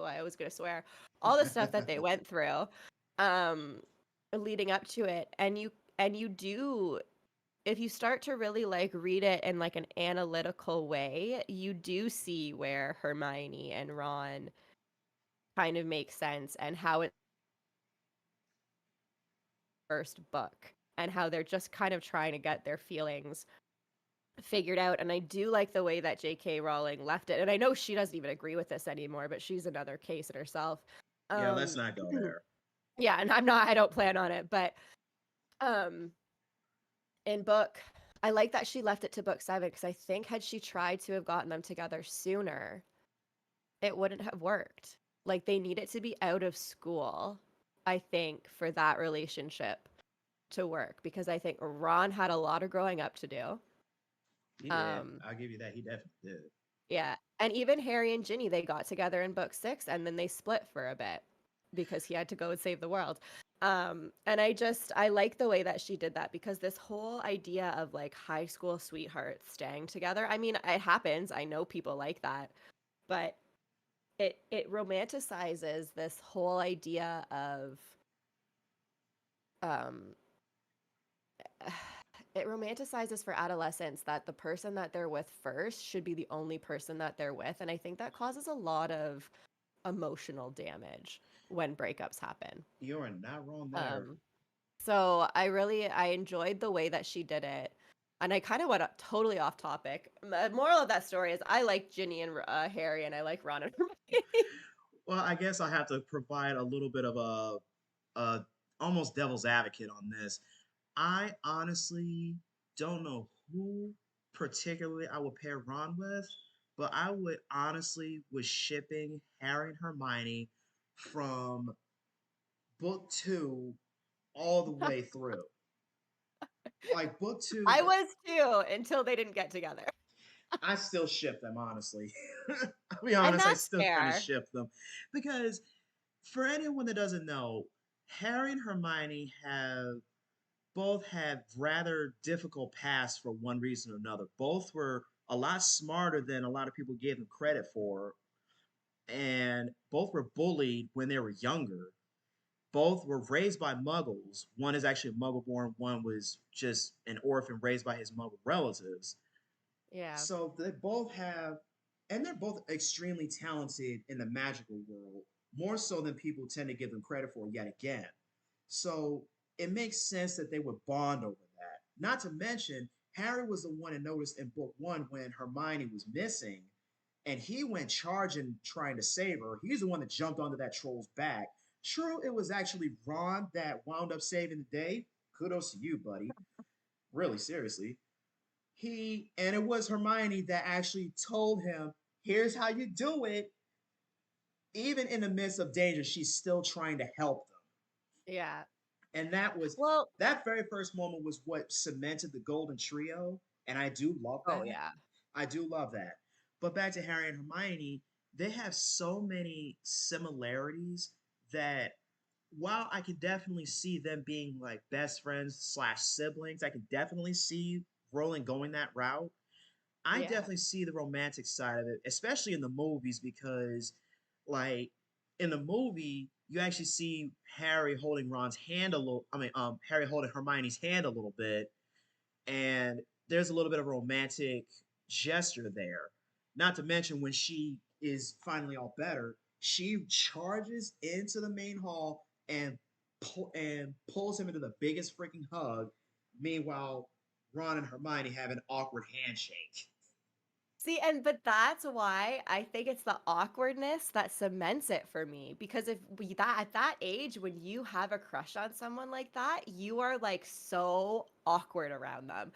I was gonna swear, all the stuff that they went through, um, leading up to it, and you do, if you start to really like read it in like an analytical way, you do see where Hermione and Ron kind of make sense and how it's first book and how they're just kind of trying to get their feelings figured out. And I do like the way that J.K. Rowling left it. And I know she doesn't even agree with this anymore, but she's another case in herself.
Yeah, let's
Um,
not go there.
yeah, and I don't plan on it, but um, in book, I like that she left it to book seven because I think had she tried to have gotten them together sooner, it wouldn't have worked. Like they need it to be out of school, I think, for that relationship to work because I think Ron had a lot of growing up to do.
He did.
Um,
I'll give you that. He definitely did.
Yeah. And even Harry and Ginny, they got together in book six and then they split for a bit because he had to go and save the world. And I like the way that she did that because this whole idea of like high school sweethearts staying together, I mean, it happens. I know people like that, but it romanticizes this whole idea of um it romanticizes for adolescents that the person that they're with first should be the only person that they're with. And I think that causes a lot of emotional damage when breakups happen.
You are not wrong there.
Um, so I enjoyed the way that she did it. And I kind of went totally off topic. Moral of that story is I like Ginny and Harry, and I like Ron and Hermione.
Well, I guess I have to provide a little bit of a almost devil's advocate on this. I honestly don't know who particularly I would pair Ron with, but I would honestly was shipping Harry and Hermione from book two all the way through. Like book two,
I was too until they didn't get together.
I still ship them honestly. I'll be
And
honest, I
that's
still kind of
fair.
ship them because for anyone that doesn't know, Harry and Hermione have both had rather difficult pasts for one reason or another. Both were a lot smarter than a lot of people gave them credit for, and both were bullied when they were younger. Both were raised by muggles. One is actually a muggle born, one was just an orphan raised by his muggle relatives.
Yeah.
So they both have, and they're both extremely talented in the magical world, more so than people tend to give them credit for yet again. So it makes sense that they would bond over that. Not to mention, Harry was the one that noticed in book one when Hermione was missing, and he went charging trying to save her. He's the one that jumped onto that troll's back. True, it was actually Ron that wound up saving the day. Kudos to you, buddy. Really, seriously. And it was Hermione that actually told him, here's how you do it. Even in the midst of danger, she's still trying to help them.
Yeah.
And that was
Well,
that very first moment was what cemented the golden trio. And I do love
oh
that.
yeah.
I do love that. But back to Harry and Hermione, they have so many similarities that while I can definitely see them being like best friends slash siblings, I can definitely see Rowling going that route. I
Yeah.
definitely see the romantic side of it, especially in the movies, because like in the movie, you actually see Harry holding Ron's hand a little. I mean, Harry holding Hermione's hand a little bit, and there's a little bit of a romantic gesture there. Not to mention when she is finally all better, she charges into the main hall and pulls him into the biggest freaking hug. Meanwhile, Ron and Hermione have an awkward handshake.
See, and but that's why I think it's the awkwardness that cements it for me. Because if we that at that age, when you have a crush on someone like that, you are like so awkward around them.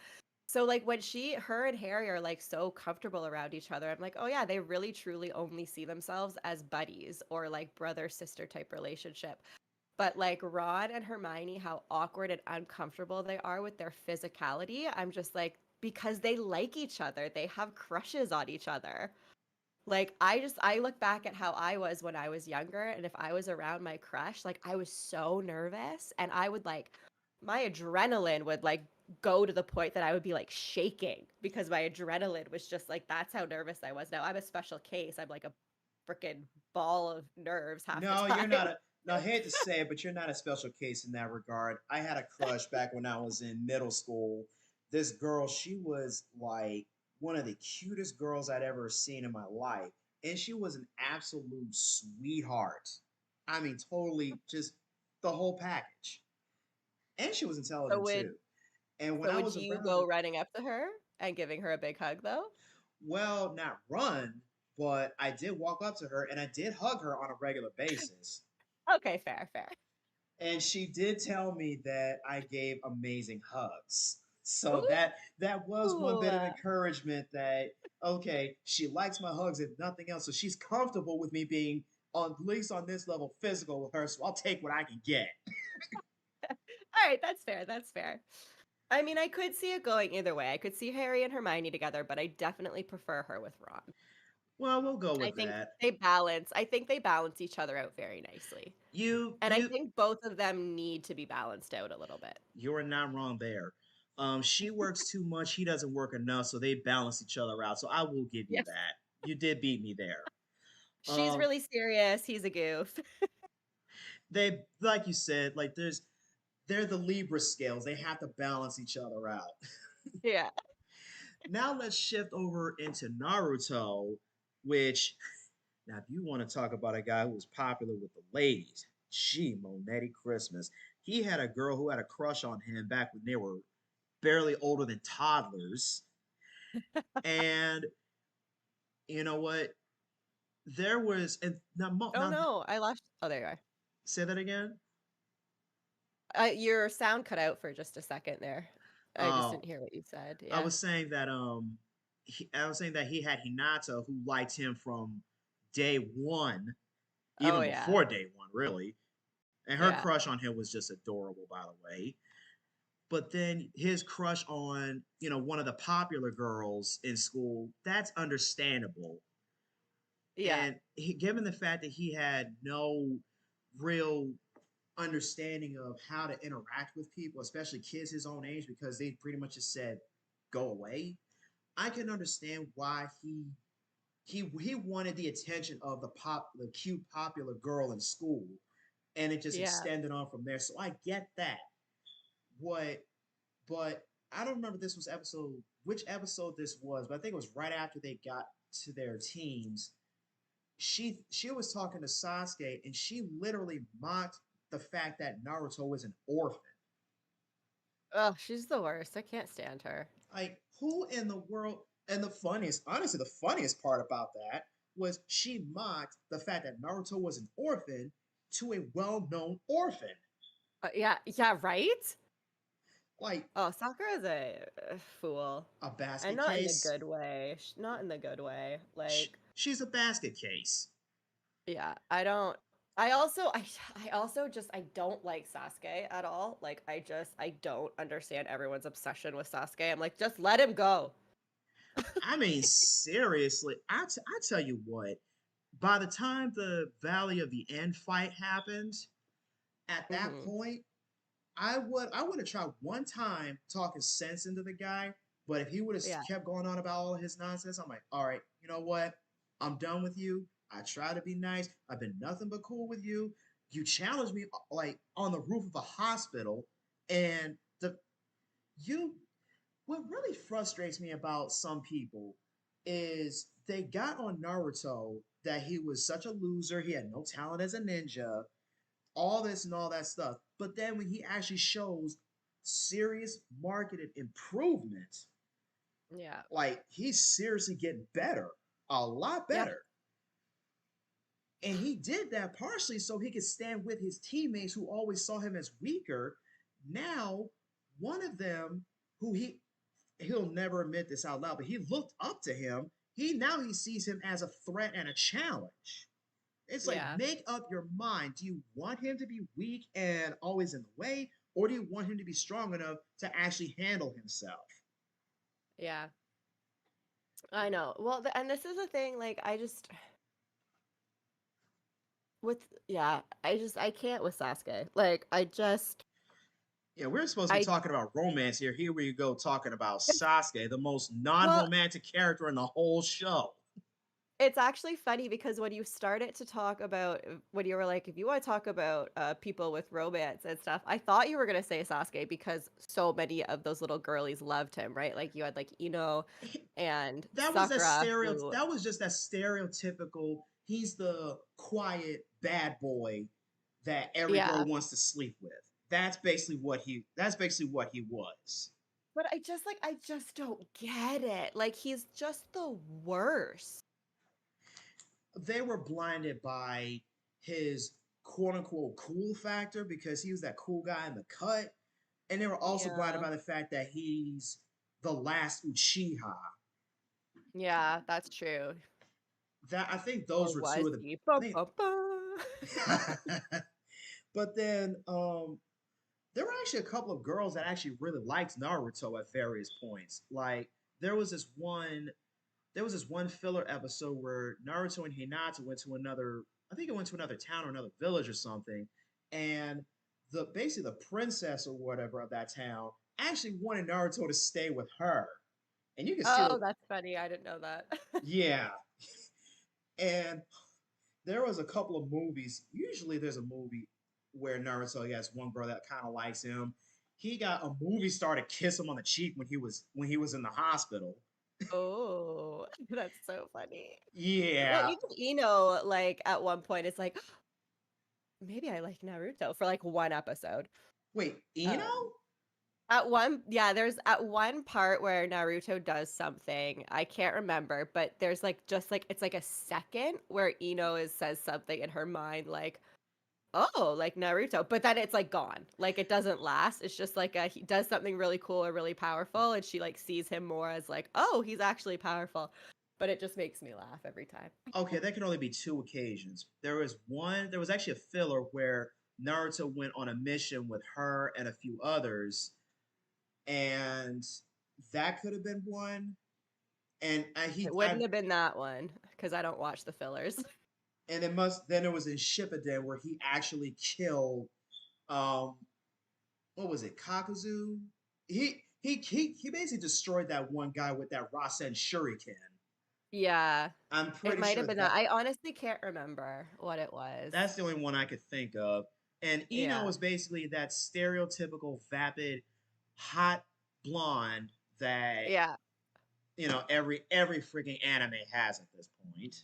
So like when her and Harry are like so comfortable around each other, I'm like, oh yeah, they really truly only see themselves as buddies or like brother sister type relationship. But like Ron and Hermione, how awkward and uncomfortable they are with their physicality, I'm just like, because they like each other, they have crushes on each other. Like I look back at how I was when I was younger, and if I was around my crush, like I was so nervous, and I would like my adrenaline would like go to the point that I would be like shaking because my adrenaline was just like that's how nervous I was. Now I'm a special case. I'm like a freaking ball of nerves half the
No, you're
time.
not a. No, I hate to say it, but you're not a special case in that regard. I had a crush back when I was in middle school. This girl, she was like one of the cutest girls I'd ever seen in my life. And she was an absolute sweetheart. I mean, totally just the whole package. And she was
So
intelligent
would
too. And when
so
I
would
was
you
around
go
her,
running up to her and giving her a big hug though?
well, not run, but I did walk up to her and I did hug her on a regular basis.
Okay, fair, fair.
And she did tell me that I gave amazing hugs. So
Ooh.
that was one bit of encouragement that okay, she likes my hugs if nothing else, so she's comfortable with me being on at least on this level physical with her. So I'll take what I can get.
All right, that's fair. That's fair. I mean, I could see it going either way. I could see Harry and Hermione together, but I definitely prefer her with Ron.
Well, we'll go
I
with
think
that.
I think they balance each other out very nicely.
You
And I
you
think both of them need to be balanced out a little bit.
you are not wrong there. She works too much. He doesn't work enough, so they balance each other out. So I will give you
Yes.
that. You did beat me there.
She's
Um,
really serious. He's a goof.
they like you said, like they're the Libra scales. They have to balance each other out.
Yeah.
Now let's shift over into Naruto, which now if you want to talk about a guy who was popular with the ladies, gee, Monetti Christmas. He had a girl who had a crush on him back when they were barely older than toddlers. And you know what? There was and
Oh no, I lost. Oh, there you are.
say that again.
Your sound cut out for just a second there. I just
Oh,
didn't hear what you said.
I
Yeah.
was saying that I was saying that he had Hinata who liked him from day one,
Oh
even
yeah.
before day one, really. And her
Yeah.
crush on him was just adorable, by the way. But then his crush on, one of the popular girls in school, that's understandable.
Yeah.
And given the fact that he had no real understanding of how to interact with people, especially kids his own age, because they pretty much just said, go away. I can understand why he wanted the attention of the cute popular girl in school, and it just
Yeah.
extended on from there. So I get that. What, but I don't remember this was episode which episode this was, but I think it was right after they got to their teams. She was talking to Sasuke, and she literally mocked the fact that Naruto is an orphan.
Oh, she's the worst. I can't stand her.
Like, who in the world? And honestly, the funniest part about that was she mocked the fact that Naruto was an orphan to a well-known orphan.
Yeah. Yeah. Right.
Like
Oh, Sakura's a fool,
a
and
basket
not in the
case.
good way. Not in the good way. Like,
She's a basket case.
yeah, I don't. I also just I don't like Sasuke at all. Like, I don't understand everyone's obsession with Sasuke. I'm like, just let him go.
I mean, seriously, I tell you what, by the time the Valley of the End fight happened, at that
Hmm.
point, I would have tried one time talking sense into the guy, but if he would have
Yeah.
kept going on about all of his nonsense, I'm like, all right, you know what? I'm done with you. I try to be nice. I've been nothing but cool with you. You challenged me like on the roof of a hospital, and the you. What really frustrates me about some people is they got on Naruto that he was such a loser. He had no talent as a ninja, all this and all that stuff. But then when he actually shows serious marketed improvement,
Yeah.
like he's seriously getting better, a lot
Yeah.
better. And he did that partially so he could stand with his teammates who always saw him as weaker. Now, one of them, who he'll never admit this out loud, but he looked up to him. He sees him as a threat and a challenge. It's like,
Yeah.
make up your mind. Do you want him to be weak and always in the way, or do you want him to be strong enough to actually handle himself?
Yeah. I know. Well, and this is the thing, like I just with yeah, I can't with Sasuke. Like
Yeah, we're supposed to be
I
talking about romance here. Here we go talking about Sasuke, the most
well,
non-romantic character in the whole show.
it's actually funny because when you started to talk about when you were like, if you want to talk about people with romance and stuff, I thought you were gonna say Sasuke because so many of those little girlies loved him, right? Like you had like Ino and Sakura who
That was just that stereotypical, he's the quiet bad boy that every girl
yeah.
wants to sleep with. That's basically what he was.
But I just don't get it. Like he's just the worst.
They were blinded by his quote unquote cool factor because he was that cool guy in the cut. And they were also blinded
Yeah.
by the fact that he's the last Uchiha.
Yeah, that's true.
That I think
Or
those were two
was
of the
he?
I
Bum,
think
bum, bum.
but then there were actually a couple of girls that actually really liked Naruto at various points. Like there was this one there was this one filler episode where Naruto and Hinata went to another, I think it went to another town or another village or something, and the basically the princess or whatever of that town actually wanted Naruto to stay with her. And you can see
Oh,
the
that's funny. I didn't know that.
yeah. And there was a couple of movies. Usually there's a movie where Naruto has one girl that kind of likes him. He got a movie star to kiss him on the cheek when he was in the hospital.
Oh, that's so funny. Well,
Yeah.
even Ino, like at one point, it's like maybe I like Naruto for like one episode.
Wait,
Um,
Eno?
yeah, there's at one part where Naruto does something. I can't remember, but there's like just like it's like a second where Ino is says something in her mind like, "Oh, like Naruto." But then it's like gone. Like it doesn't last. It's just like he does something really cool or really powerful and she like sees him more as like, "Oh, he's actually powerful." But it just makes me laugh every time.
Okay, that can only be two occasions. There was actually a filler where Naruto went on a mission with her and a few others, and that could have been one. And
It wouldn't have been that one because I don't watch the fillers.
and it must then it was in Shippuden where he actually killed um what was it, Kakuzu? He basically destroyed that one guy with that Rasen Shuriken.
Yeah.
I'm
It
pretty
might have
sure
been that. I honestly can't remember what it was.
that's the only one I could think of. And Eno
Yeah.
is basically that stereotypical vapid, hot blonde that
Yeah.
every freaking anime has at this point.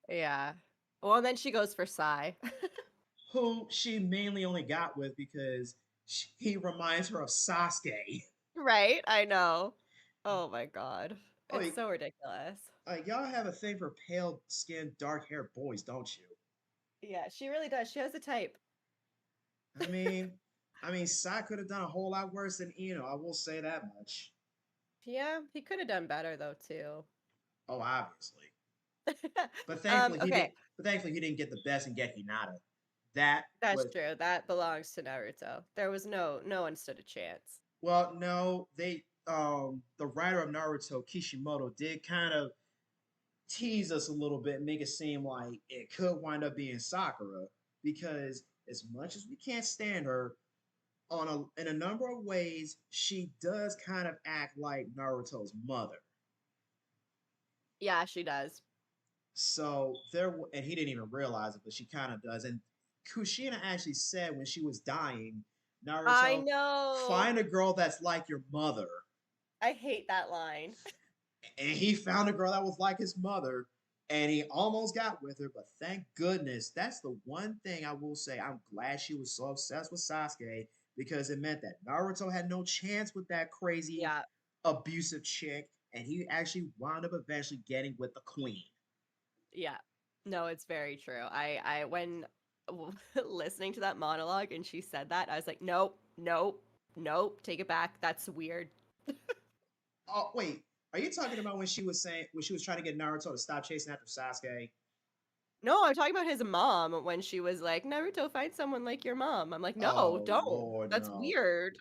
Yeah. Well, and then she goes for Psy.
Who she mainly only got with because he reminds her of Sasuke.
Right? I know. Oh my God. It's
Like,
so ridiculous.
y'all have a thing for pale skinned, dark haired boys, don't you?
Yeah, she really does. She has a type.
I mean, Sai could have done a whole lot worse than Eno. I will say that much.
Yeah, he could have done better though too.
Oh, obviously. But thankfully he did.
Okay,
But thankfully he didn't get the best and get Hinata. That
that's
was
true. That belongs to Naruto. There was no one stood a chance.
well, no, they the writer of Naruto, Kishimoto, did kind of tease us a little bit, make it seem like it could wind up being Sakura because as much as we can't stand her, in a number of ways, she does kind of act like Naruto's mother.
Yeah, she does.
So and he didn't even realize it, but she kind of does. And Kushina actually said when she was dying,
I
Naruto,
know.
find a girl that's like your mother.
I hate that line.
And he found a girl that was like his mother, and he almost got with her, but thank goodness. That's the one thing I will say. I'm glad she was so obsessed with Sasuke because it meant that Naruto had no chance with that crazy,
Yeah,
abusive chick, and he actually wound up eventually getting with the queen.
yeah. No, it's very true. When listening to that monologue and she said that, I was like, nope, nope, nope, take it back. That's weird.
Oh, wait. Are you talking about when she was trying to get Naruto to stop chasing after Sasuke?
No, I'm talking about his mom when she was like, Naruto, find someone like your mom. I'm like, no,
Oh
don't.
Lord,
That's
no.
weird.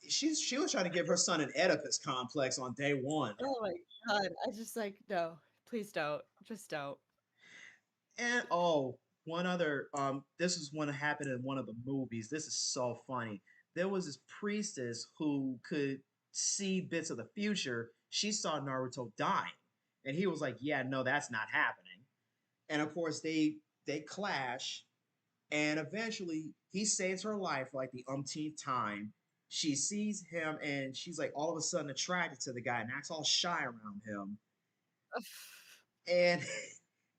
She was trying to give her son an Oedipus complex on day one.
Oh my God. I just like, no, please don't. Just don't.
And oh, one other this is one that happened in one of the movies. This is so funny. There was this priestess who could see bits of the future. She saw Naruto dying. And he was like, "Yeah, no, that's not happening." And of course they clash and eventually he saves her life like the umpteenth time. She sees him and she's like all of a sudden attracted to the guy and acts all shy around him. And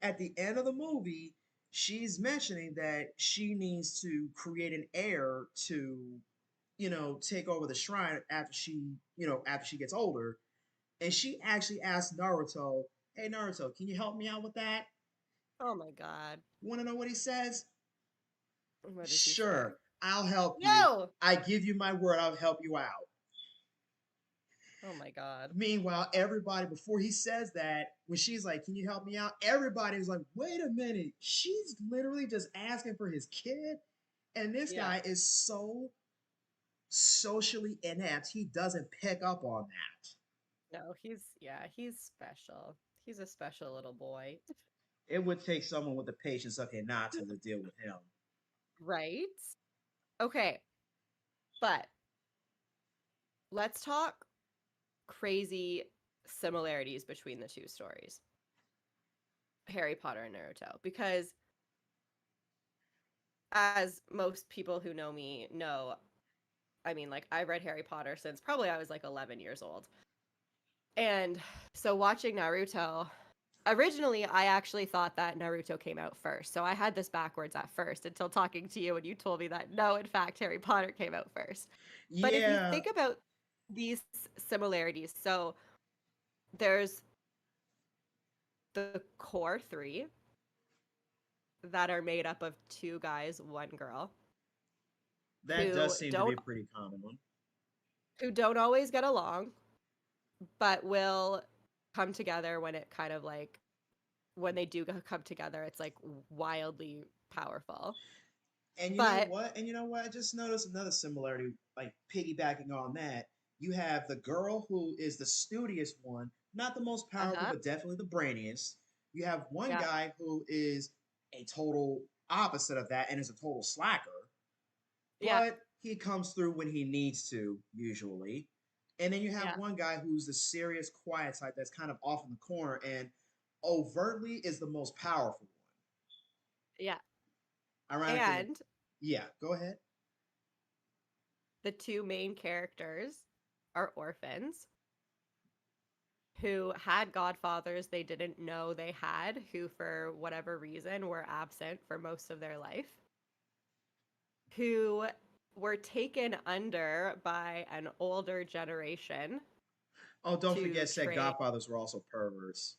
at the end of the movie, she's mentioning that she needs to create an heir to, take over the shrine after she gets older. And she actually asked Naruto, "Hey Naruto, can you help me out with that?"
Oh my God.
Want to know what he says?
What does he say?
Sure, I'll help you.
No.
I give you my word, I'll help you out.
Oh my God.
Meanwhile, everybody, before he says that, when she's like, "Can you help me out?" Everybody's like, "Wait a minute. She's literally just asking for his kid." And this
Yeah.
guy is so socially inept, he doesn't pick up on that.
No, he's special. He's a special little boy.
It would take someone with the patience of Hinata to deal with him.
Right? Okay, but let's talk crazy similarities between the two stories, Harry Potter and Naruto, because as most people who know me know, I mean, like, I've read Harry Potter since probably I was like 11 years old. And so watching Naruto, originally I actually thought that Naruto came out first. So I had this backwards at first until talking to you and you told me that no, in fact, Harry Potter came out first. But if you
Yeah,
think about these similarities, so there's the core three that are made up of two guys, one girl,
that
who
does seem to be
don't
a pretty common one.
who don't always get along, but will come together when it kind of like when they do come together, it's like wildly powerful.
And you know
But
what? And you know what? I just noticed another similarity, like piggybacking on that. You have the girl who is the studious one, not the most powerful,
uh-huh.
but definitely the brainiest. You have one
Yeah.
guy who is a total opposite of that and is a total slacker,
Yeah.
but he comes through when he needs to, usually. And then you have
Yeah.
one guy who's the serious, quiet type that's kind of off in the corner and overtly is the most powerful
Yeah.
one. Ironically,
And
yeah, go ahead.
the two main characters are orphans who had godfathers they didn't know they had, who, for whatever reason, were absent for most of their life, who were taken under by an older generation
Oh, don't
to
forget, said
train.
Godfathers were also perverts.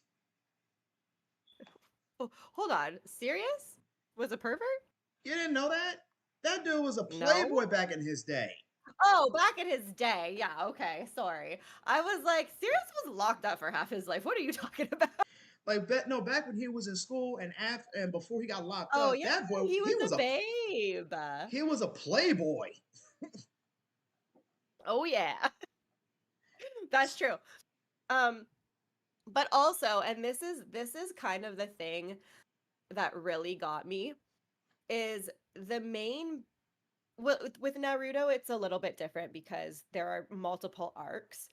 Oh, hold on. Serious? Was a pervert?
You didn't know that? That dude was a
No.
playboy back in his day.
Oh, back in his day. Yeah, okay. Sorry. I was like, Sirius was locked up for half his life. What are you talking about?
Like, no, back when he was in school and before he got locked
Oh,
up,
yeah.
that boy
He was a babe.
he was a playboy.
Oh, yeah. That's true. Um, but also, and this is kind of the thing that really got me is the main with Naruto, it's a little bit different because there are multiple arcs.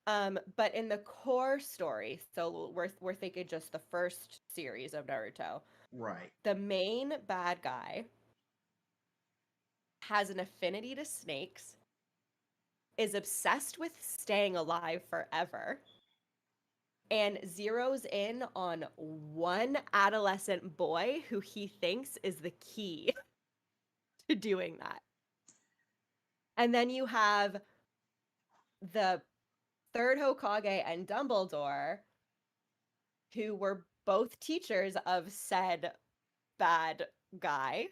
But in the core story, so we're thinking just the first series of Naruto,
Right.
the main bad guy has an affinity to snakes, is obsessed with staying alive forever, and zeroes in on one adolescent boy who he thinks is the key to doing that. And then you have the third Hokage and Dumbledore, who were both teachers of said bad guy.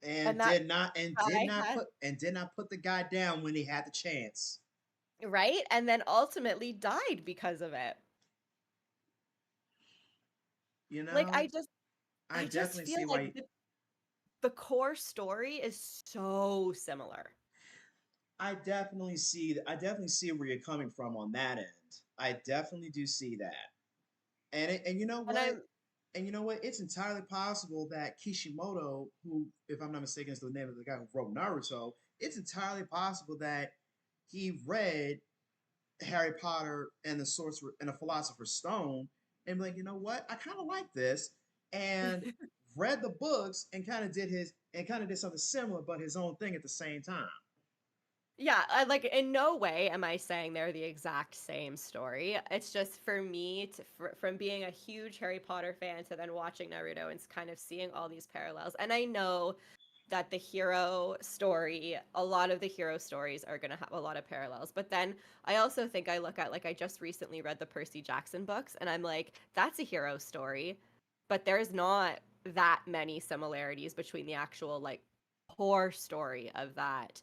And
And that
did not and did
guy
not
had,
put the guy down when he had the chance.
right? And then ultimately died because of it.
You
Like
know, I
I just
definitely
feel
see
like
why.
the core story is so similar.
I definitely see where you're coming from on that end. I definitely do see that. And you know
And
what?
I'm
And you know what? It's entirely possible that Kishimoto, who, if I'm not mistaken, is the name of the guy who wrote Naruto, it's entirely possible that he read Harry Potter and the Sorcerer and the Philosopher's Stone and be like, you know what? I kind of like this, and read the books and kind of did something similar, but his own thing at the same time.
yeah, I like in no way am I saying they're the exact same story. It's just for me from being a huge Harry Potter fan to then watching Naruto and kind of seeing all these parallels. And I know that the hero story, a lot of the hero stories are going to have a lot of parallels. But then I also think I look at, like, I just recently read the Percy Jackson books and I'm like, that's a hero story, but there's not that many similarities between the actual like core story of that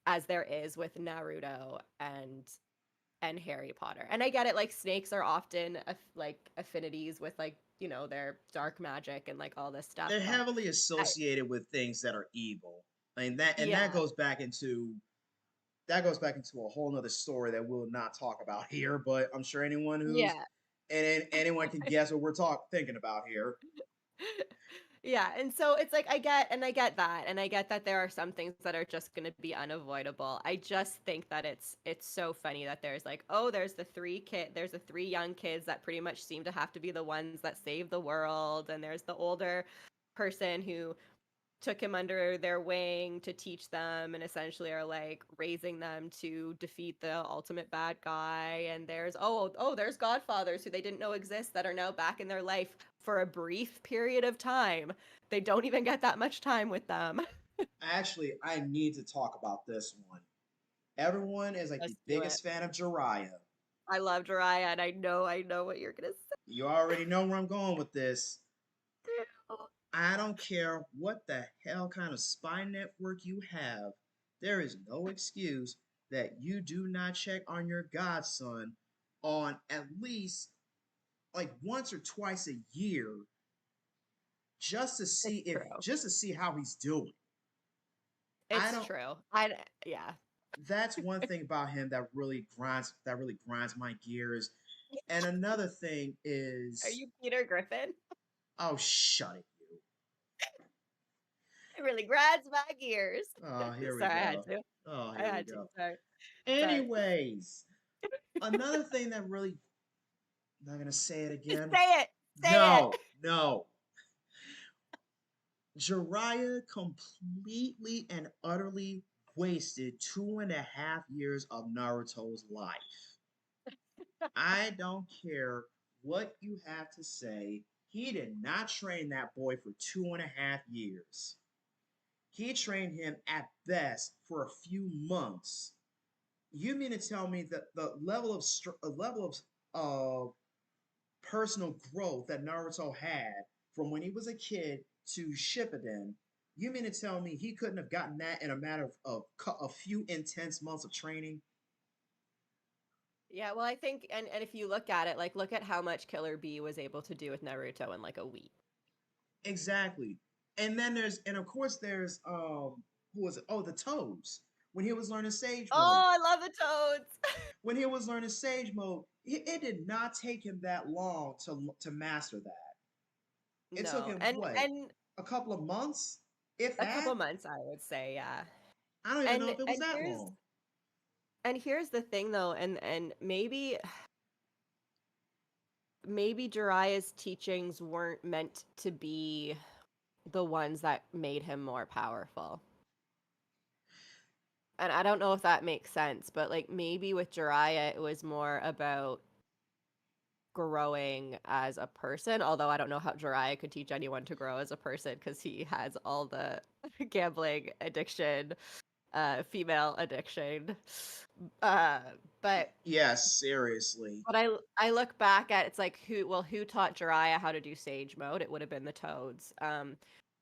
as there is with Naruto and Harry Potter. And I get it, like snakes are often like affinities with, like, you know, their dark magic and like all this stuff,
They're
but
heavily
I,
associated with things that are evil. And
yeah.
that goes back into a whole nother story that we'll not talk about here, but I'm sure
Yeah.
anyone can guess what we're thinking about here.
Yeah, and so it's like I get that, and I get that there are some things that are just going to be unavoidable. I just think that it's so funny that there's like, oh, there's the three young kids that pretty much seem to have to be the ones that save the world, and there's the older person who took him under their wing to teach them and essentially are like raising them to defeat the ultimate bad guy. And there's, there's godfathers who they didn't know exist that are now back in their life for a brief period of time. They don't even get that much time with them.
Actually, I need to talk about this one. Everyone is like the
Let's do it.
biggest fan of Jiraiya.
I love Jiraiya, and I know what you're gonna
You already know where I'm going with this.
say.
I don't care what the hell kind of spy network you have. There is no excuse that you do not check on your godson on at least like once or twice a year
It's true.
just to see how he's doing. I
It's
don't
true. Yeah.
That's one thing about him that really grinds my gears. And another thing
Are
is
you Peter Griffin?
oh shut it you.
It really grinds my gears.
Oh, here we
Sorry, I had
go.
to.
Oh,
I
here we
had to.
go.
Sorry. Sorry.
Anyways, another thing that really I'm not gonna say it again.
Say it. Say it.
No, no. Jiraiya completely and utterly wasted 2.5 years of Naruto's life. I don't care what you have to say. He did not train that boy for 2.5 years. He trained him at best for a few months. You mean to tell me that the level of personal growth that Naruto had from when he was a kid to Shippuden, you mean to tell me he couldn't have gotten that in a matter of a few intense months of training?
Yeah, well, I think, and if you look at it, like, look at how much Killer Bee was able to do with Naruto in like a week.
Exactly. And of course there's who was it? Oh, the Toads. When he was learning Sage Mode.
Oh, I love the toads.
When he was learning Sage Mode, it did not take him that long to master that. It took
No,
him what?
and
A couple of months, if
a couple
that.
months, I would say, yeah.
I don't even know if it was
And
that
here's
long.
And here's the thing though, and maybe Jiraiya's teachings weren't meant to be the ones that made him more powerful. And I don't know if that makes sense, but like maybe with Jiraiya it was more about growing as a person, although I don't know how Jiraiya could teach anyone to grow as a person because he has all the gambling addiction, female addiction. Uh, but
Yeah, seriously.
but I look back at it's like who taught Jiraiya how to do Sage Mode? It would have been the Toads.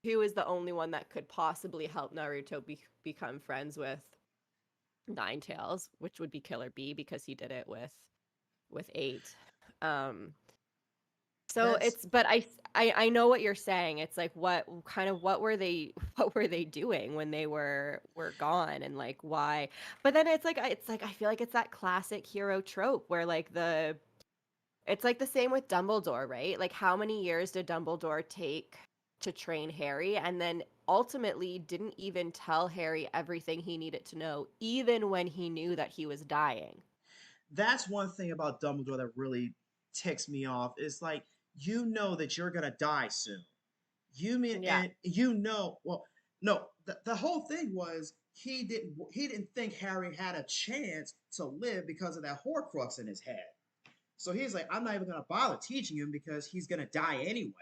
Who is the only one that could possibly help Naruto become friends with Ninetales, which would be Killer B because he did it with eight. Um, so
That's
it's but I know what you're saying. It's like what were they what were they doing when they were gone and like why? But then it's like I feel like it's that classic hero trope where like the it's like the same with Dumbledore, right? Like how many years did Dumbledore take to train Harry and then ultimately didn't even tell Harry everything he needed to know even when he knew that he was dying.
that's one thing about Dumbledore that really ticks me off. It's like you know that you're gonna die soon. You mean
Yeah.
and you know well no the whole thing was he didn't think Harry had a chance to live because of that Horcrux in his head. So he's like, I'm not even gonna bother teaching him because he's gonna die anyway.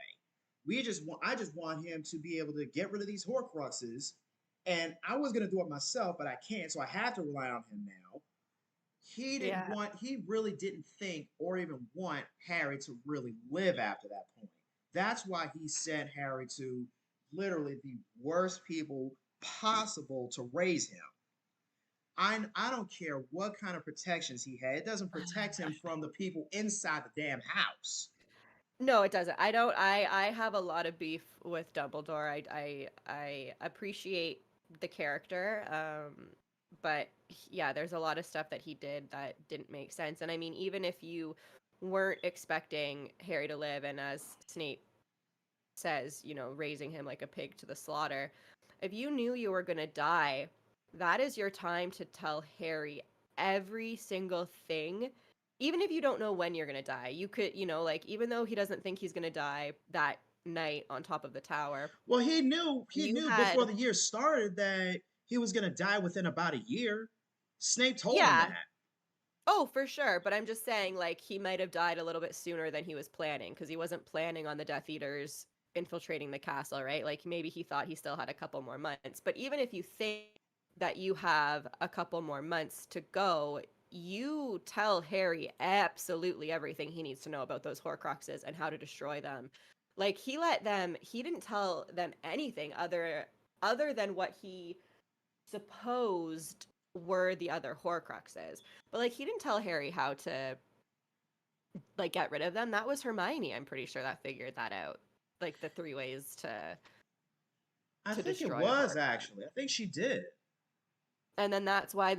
I just want him to be able to get rid of these Horcruxes, and I was gonna do it myself, but I can't, so I have to rely on him now.
Yeah.
He really didn't think or even want Harry to really live after that point. That's why he sent Harry to literally the worst people possible to raise him. I don't care what kind of protections he had. It doesn't protect him from the people inside the damn house.
No, it doesn't. I don't. I have a lot of beef with Dumbledore. I appreciate the character, but yeah, there's a lot of stuff that he did that didn't make sense. And I mean, even if you weren't expecting Harry to live, and as Snape says, raising him like a pig to the slaughter, if you knew you were gonna die, that is your time to tell Harry every single thing even if you don't know when you're going to die, you could, like, even though he doesn't think he's going to die that night on top of the tower,
Well, he
you
knew before
had,
the year started that he was going to die within about a year. Snape told him
yeah.
that.
Oh, for sure. But I'm just saying, like, he might have died a little bit sooner than he was planning because he wasn't planning on the Death Eaters infiltrating the castle, right? Like, maybe he thought he still had a couple more months. But even if you think that you have a couple more months to go, you tell Harry absolutely everything he needs to know about those Horcruxes and how to destroy them. Like, he didn't tell them anything other than what he supposed were the other Horcruxes. But like he didn't tell Harry how to like get rid of them. That was Hermione, I'm pretty sure that figured that out. Like the three ways
I
to
think it
destroy a
was
Horcrux.
actually. I think she did.
And then that's why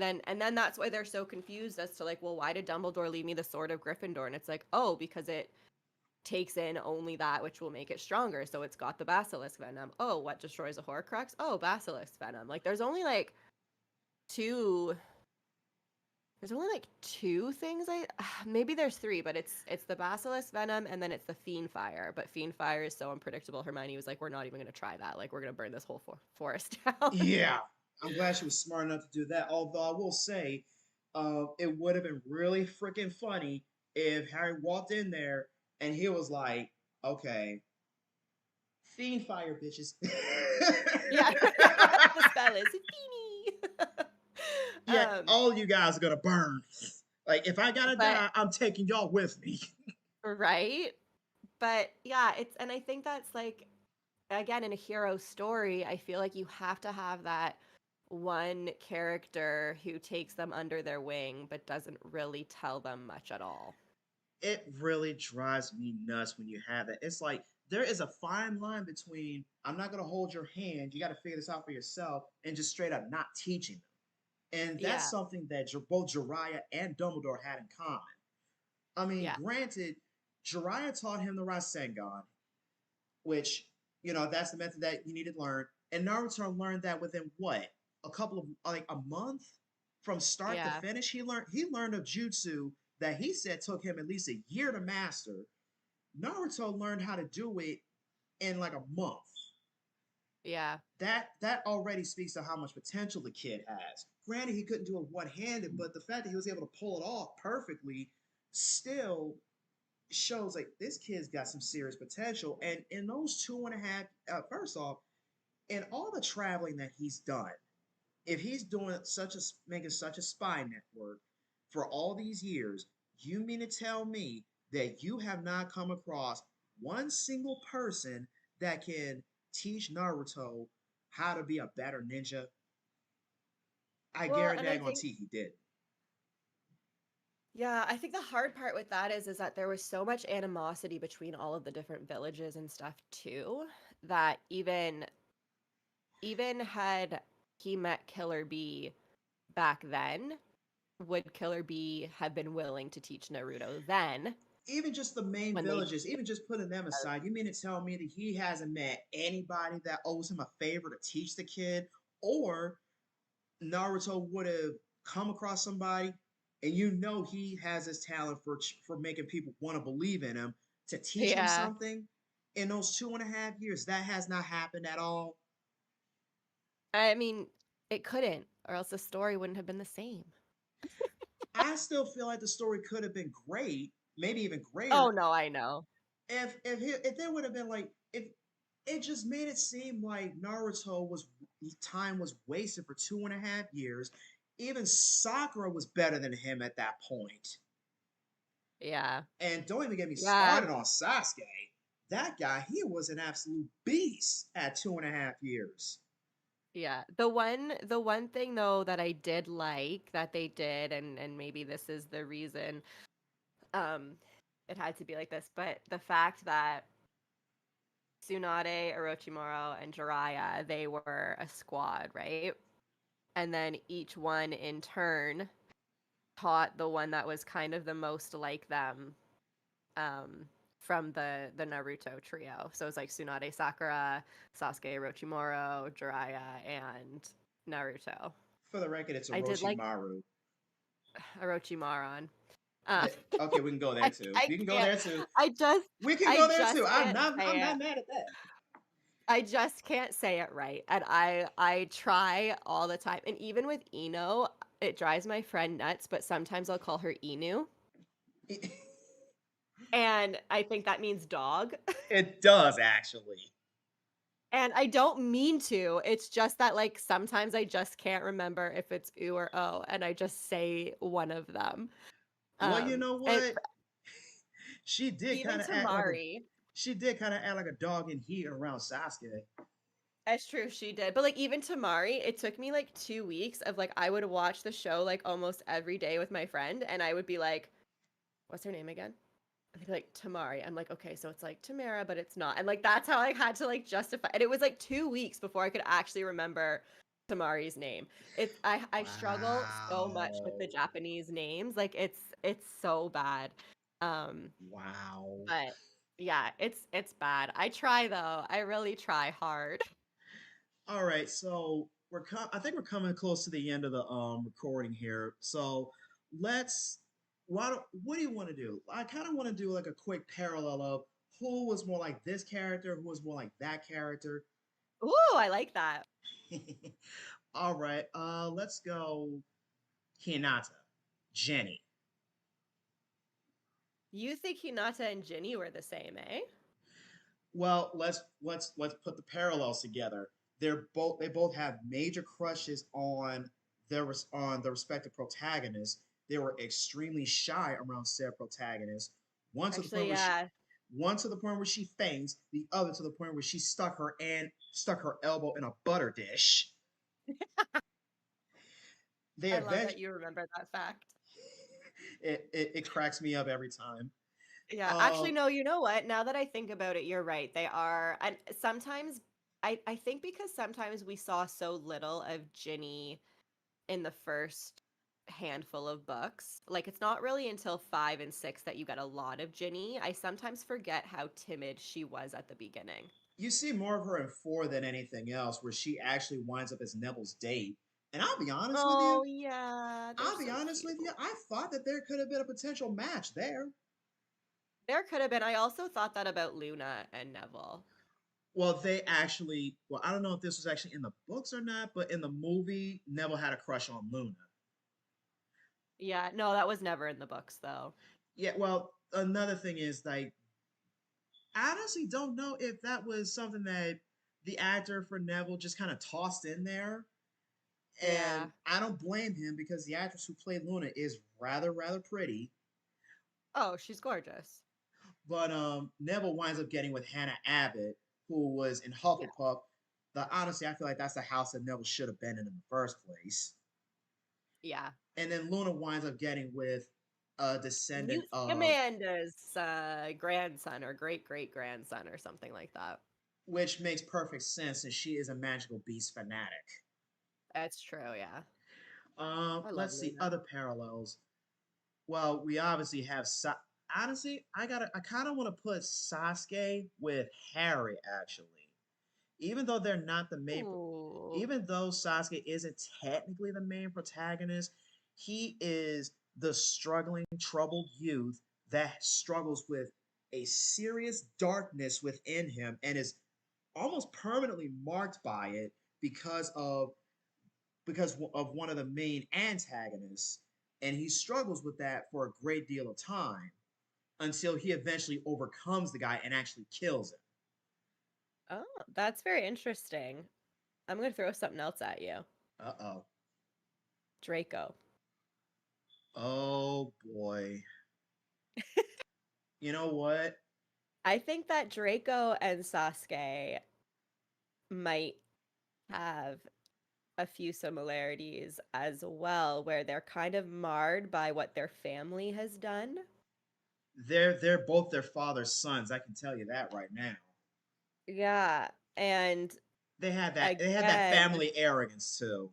they're so confused as to like, well, why did Dumbledore leave me the sword of Gryffindor? And it's like, oh, because it takes in only that which will make it stronger. So it's got the basilisk venom. Oh, what destroys a Horcrux? Oh, basilisk venom. Like two there's only like two things I maybe there's three, but it's the basilisk venom and then it's the fiend fire. But fiend fire is so unpredictable. Hermione was like, we're not even gonna try that. Like we're gonna burn this whole forest down.
Yeah, I'm glad she was smart enough to do that. Although I will say, it would have been really freaking funny if Harry walked in there and he was like, "Okay, fiend fire, bitches."
Yeah, the spell is feeny.
Yeah, all you guys are gonna burn. Like if I gotta
But
die, I'm taking y'all with me.
right, but yeah, it's and I think that's like again in a hero story, I feel like you have to have that one character who takes them under their wing but doesn't really tell them much at all.
It really drives me nuts when you have that. It's like there is a fine line between I'm not gonna hold your hand, you got to figure this out for yourself, and just straight up not teaching them. And that's
Yeah,
something that both Jiraiya and Dumbledore had in common. I mean,
yeah,
granted, Jiraiya taught him the Rasengan, which that's the method that you need to learn. And Naruto learned that within what, a couple of like a month, From start to
Yeah.
finish, he learned a jutsu that he said took him at least a year to master. Naruto learned how to do it in like a month.
Yeah.
That already speaks to how much potential the kid has. Granted, he couldn't do it one-handed, but the fact that he was able to pull it off perfectly still shows like this kid's got some serious potential. And in those 2.5, first off, in all the traveling that he's done, if he's doing such a making such a spy network for all these years, you mean to tell me that you have not come across one single person that can teach Naruto how to be a better ninja? I
Well,
guarantee
and I
I
think,
he did.
yeah, I think the hard part with that is that there was so much animosity between all of the different villages and stuff too, that even had he met Killer Bee back then, would Killer Bee have been willing to teach Naruto then
Even just the main
when they
villages, even just putting them aside, you mean to tell me that he hasn't met anybody that owes him a favor to teach the kid, or Naruto would have come across somebody, and you know he has his talent for making people want to believe in him to teach him
Yeah.
something. In those 2.5 years, that has not happened at all.
I mean, it couldn't, or else the story wouldn't have been the same.
I still feel like the story could have been great, maybe even
Oh
greater,
no, I know.
if there would have been like if it just made it seem like Naruto was time was wasted for 2.5 years. Even Sakura was better than him at that point.
Yeah.
And don't even get me
Yeah.
started on Sasuke. That guy, he was an absolute beast at 2.5 years.
Yeah. The one thing though that I did like that they did, and maybe this is the reason um it had to be like this, but the fact that Tsunade, Orochimaru, and Jiraiya, they were a squad, right? And then each one in turn taught the one that was kind of the most like them, um, from the Naruto trio. So it's like Tsunade Sakura, Sasuke Orochimaru, Jiraiya, and Naruto.
For the record, it's
I did like
Orochimaru.
Orochimaru. Um,
Okay, we can go there too.
I
We can go
can't.
there too.
I just
We can
I
go there too.
just
I'm
can't
not. I'm
say it.
not mad at that.
I just can't say it right. And I try all the time. And even with Ino, it drives my friend nuts, but sometimes I'll call her Inu. And I think that means dog.
It does actually.
And I don't mean to. It's just that like sometimes I just can't remember if it's U or O and I just say one of them.
Well, you know
And
what? She did
even
kind of act like a.
Tamari,
She did kind of act like a dog in heat around Sasuke.
that's true, she did. But like even Tamari, it took me like 2 weeks of like I would watch the show like almost every day with my friend and I would be like, what's her name again? And they'd be like, Tamari. I'm like, okay, so it's like Tamara, but it's not. And like that's how I had to like justify, and it was like 2 weeks before I could actually remember Tamari's name. I struggle so much with the
Wow.
Japanese names. Like it's so bad. Um,
Wow.
but yeah, it's bad. I try though. I really try hard.
All right, so I think we're coming close to the end of the recording here. So let's what do you want to do? I kind of want to do like a quick parallel of who was more like this character, who was more like that character.
Ooh, I like that.
All right, let's go Hinata, Jenny.
You think Hinata and Ginny were the same, eh?
Well, let's put the parallels together. They both have major crushes on on the respective protagonists. They were extremely shy around said protagonist. One to the point
Actually,
where she
yeah.
one to the point where she faints, the other to the point where she stuck her elbow in a butter dish. They
I love that
eventually
you remember that fact.
it cracks me up every time.
Yeah, actually,
Um,
no, you know what? Now that I think about it, you're right. They are, and sometimes I think because sometimes we saw so little of Ginny in the first handful of books. Like it's not really until 5 and 6 that you get a lot of Ginny. I sometimes forget how timid she was at the beginning.
you see more of her in 4 than anything else, where she actually winds up as Neville's date. And I'll be honest with
Oh
you,
yeah, they're
I'll be
so
honest
cute.
with you, I thought that there could have been a potential match there.
There could have been. I also thought that about Luna and Neville.
Well, they actually, well, I don't know if this was actually in the books or not, but in the movie, Neville had a crush on Luna.
Yeah, no, that was never in the books though.
Yeah, well, another thing is like I honestly don't know if that was something that the actor for Neville just kind of tossed in there.
Yeah.
And I don't blame him because the actress who played Luna is rather pretty.
Oh, she's gorgeous.
But Neville winds up getting with Hannah Abbott, who was in
Yeah.
Hufflepuff. The honestly, I feel like that's the house that Neville should have been in the first place.
Yeah.
And then Luna winds up getting with a descendant
Newt
of,
Scamander's grandson or great grandson or something like that.
which makes perfect sense since she is a magical beast fanatic.
That's true, yeah. I love
Let's see
Luna.
other parallels. Well, we obviously have. Honestly, I kind of want to put Sasuke with Harry actually, even though they're not the main.
Ooh.
Even though Sasuke isn't technically the main protagonist, he is the struggling, troubled youth that struggles with a serious darkness within him and is almost permanently marked by it because of one of the main antagonists, and he struggles with that for a great deal of time until he eventually overcomes the guy and actually kills him.
Oh, that's very interesting. I'm gonna throw something else at you.
Uh-oh.
Draco.
Oh boy. You know what?
I think that Draco and Sasuke might have a few similarities as well, where they're kind of marred by what their family has done.
They're both their father's sons. I can tell you that right now.
Yeah, and
They had that
again,
family arrogance too.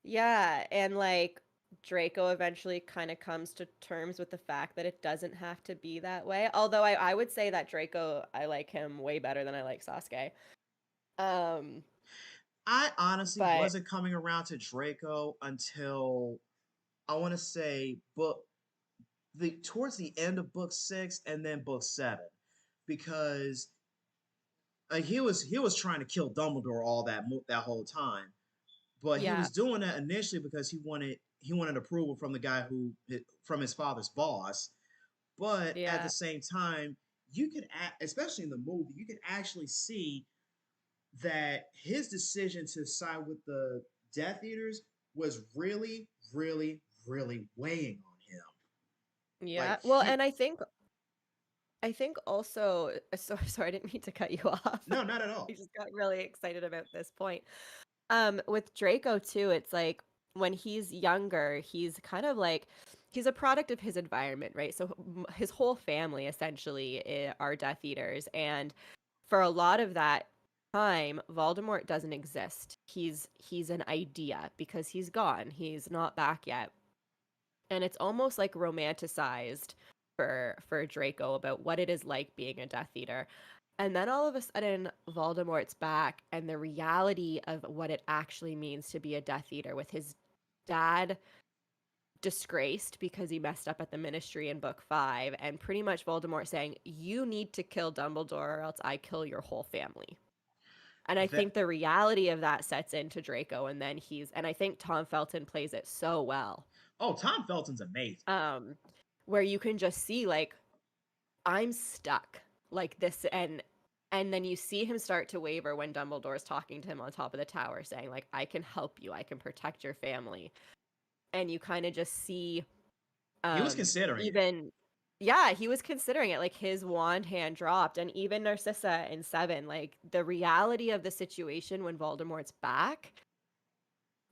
yeah, and like Draco eventually kind of comes to terms with the fact that it doesn't have to be that way. Although I would say that Draco, I like him way better than I like Sasuke. Um,
I honestly
but
wasn't coming around to Draco until I want to say book the towards the end of book 6 and then book 7 because he was trying to kill Dumbledore all that whole time, but he
yeah,
was doing that initially because he wanted approval from the guy from his father's boss. But at the
yeah.
same time, especially in the movie, you can actually see that his decision to side with the Death Eaters was really weighing on him.
Yeah.
Like
Well,
he,
and I think also sorry, I didn't mean to cut you off.
no, not at
I
all.
just got really excited about this point. With Draco too, it's like when he's younger, he's kind of like he's a product of his environment, right? So his whole family essentially are Death Eaters, and for a lot of that time, Voldemort doesn't exist. He's an idea because he's gone. He's not back yet. And it's almost like romanticized for Draco about what it is like being a Death Eater. And then all of a sudden, Voldemort's back, and the reality of what it actually means to be a Death Eater, with his dad disgraced because he messed up at the Ministry in Book 5, and pretty much Voldemort saying, "You need to kill Dumbledore, or else I kill your whole family." And I think
That
the reality of that sets into Draco, and then and I think Tom Felton plays it so well.
Tom Felton's amazing.
Um, where you can just see like I'm stuck like this, and then you see him start to waver when Dumbledore's talking to him on top of the tower saying like I can help you, I can protect your family. And you kind of just see
He was considering it.
even yeah, he was considering it, like his wand hand dropped. And even Narcissa in 7, like the reality of the situation when Voldemort's back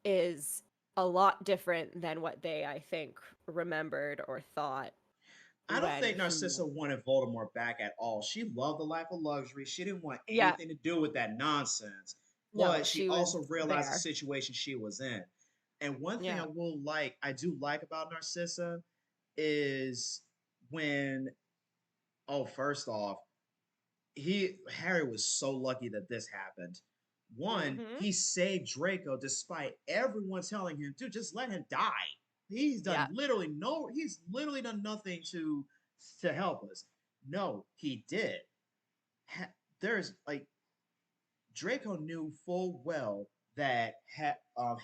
is a lot different than what they, I think, remembered or thought
I don't
when
think
he
Narcissa wanted Voldemort back at all. She loved the life of luxury. She didn't want
yeah,
anything to do with that nonsense.
no,
But she
she was
also realized the
there.
situation she was in. And one thing
Yeah.
I do like about Narcissa is when, oh, first off, Harry was so lucky that this happened One,
Mm-hmm.
he saved Draco despite everyone telling him, dude, just let him die.
Yeah.
He's literally done nothing to help us. No, he did. There's like Draco knew full well that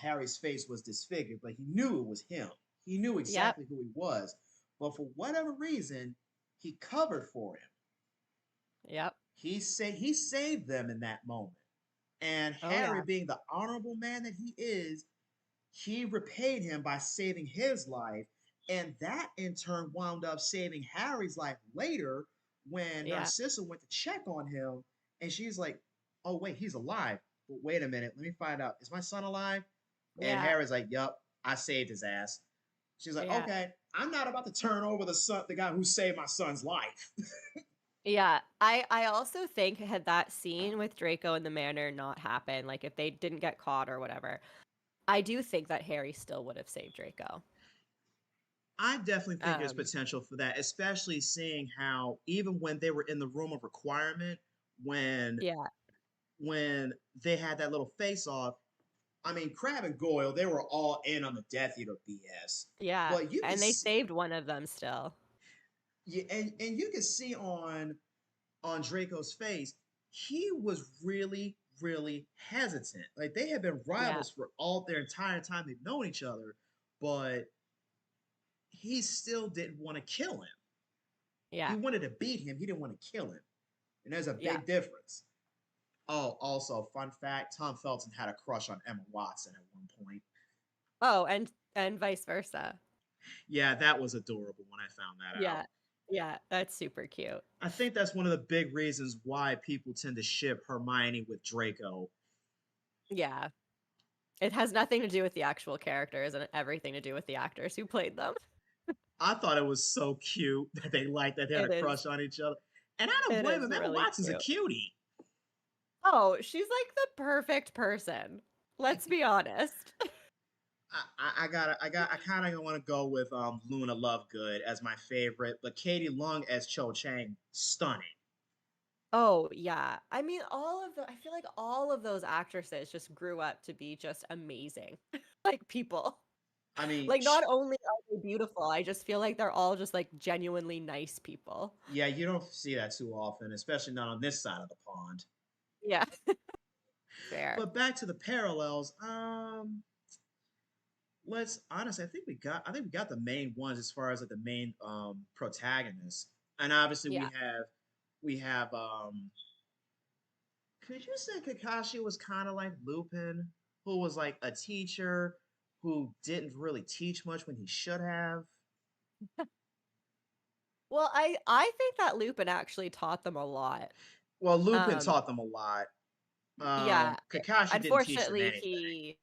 Harry's face was disfigured, but he knew it was him. He knew
Yep.
exactly who he was. But for whatever reason, he covered for him.
Yep.
He saved them in that moment. And
Oh
Harry,
yeah.
being the honorable man that he is, he repaid him by saving his life. And that in turn wound up saving Harry's life later when
Yeah.
Narcissa went to check on him. And she's like, oh, wait, he's alive. But wait a minute, let me find out. Is my son alive? And
Yeah.
Harry's like, yup, I saved his ass. She's like,
Yeah.
okay, I'm not about to turn over the guy who saved my son's life.
Yeah, I also think had that scene with Draco and the Manor not happened, like if they didn't get caught or whatever, I do think that Harry still would have saved Draco.
I definitely think there's
Um,
potential for that, especially seeing how even when they were in the room of requirement, when
yeah,
when they had that little face off, I mean, Crab and Goyle, they were all in on the Death Eater BS.
yeah,
But you can
and they
see,
saved one of them still.
yeah, and you can see on Draco's face, he was really hesitant. Like they had been
Yeah,
rivals for all their entire time they've known each other, but he still didn't want to kill him. He
yeah,
wanted to beat him. He didn't want to kill him. And there's a
yeah.
big difference. Oh, also, fun fact, Tom Felton had a crush on Emma Watson at one point.
Oh, and vice versa.
Yeah, that was adorable when I found that out.
Yeah, yeah, that's super cute.
I think that's one of the big reasons why people tend to ship Hermione with Draco.
Yeah, it has nothing to do with the actual characters and everything to do with the actors who played them.
I thought it was so cute that they had a
It is,
crush on each other. And I don't
it
blame
is
him. Emma
really
Watson's a
cute.
cutie.
Oh, she's like the perfect person. Let's be honest.
I kind of want to go with Luna Lovegood as my favorite, but Katie Lung as Cho Chang, stunning.
Oh, yeah. I mean, I feel like all of those actresses just grew up to be just amazing, like people.
I mean,
Like, not only are they beautiful, I just feel like they're all just like genuinely nice people.
yeah, you don't see that too often, especially not on this side of the pond.
Yeah, fair.
But back to the parallels. Let's honestly, I think we got the main ones as far as like the main protagonists, and obviously
Yeah.
we have could you say Kakashi was kind of like Lupin, who was like a teacher who didn't really teach much when he should have?
Well, I think that Lupin actually taught them a lot.
Well, Lupin
Um,
taught them a lot.
yeah.
Kakashi didn't teach them
Unfortunately,
anything.
he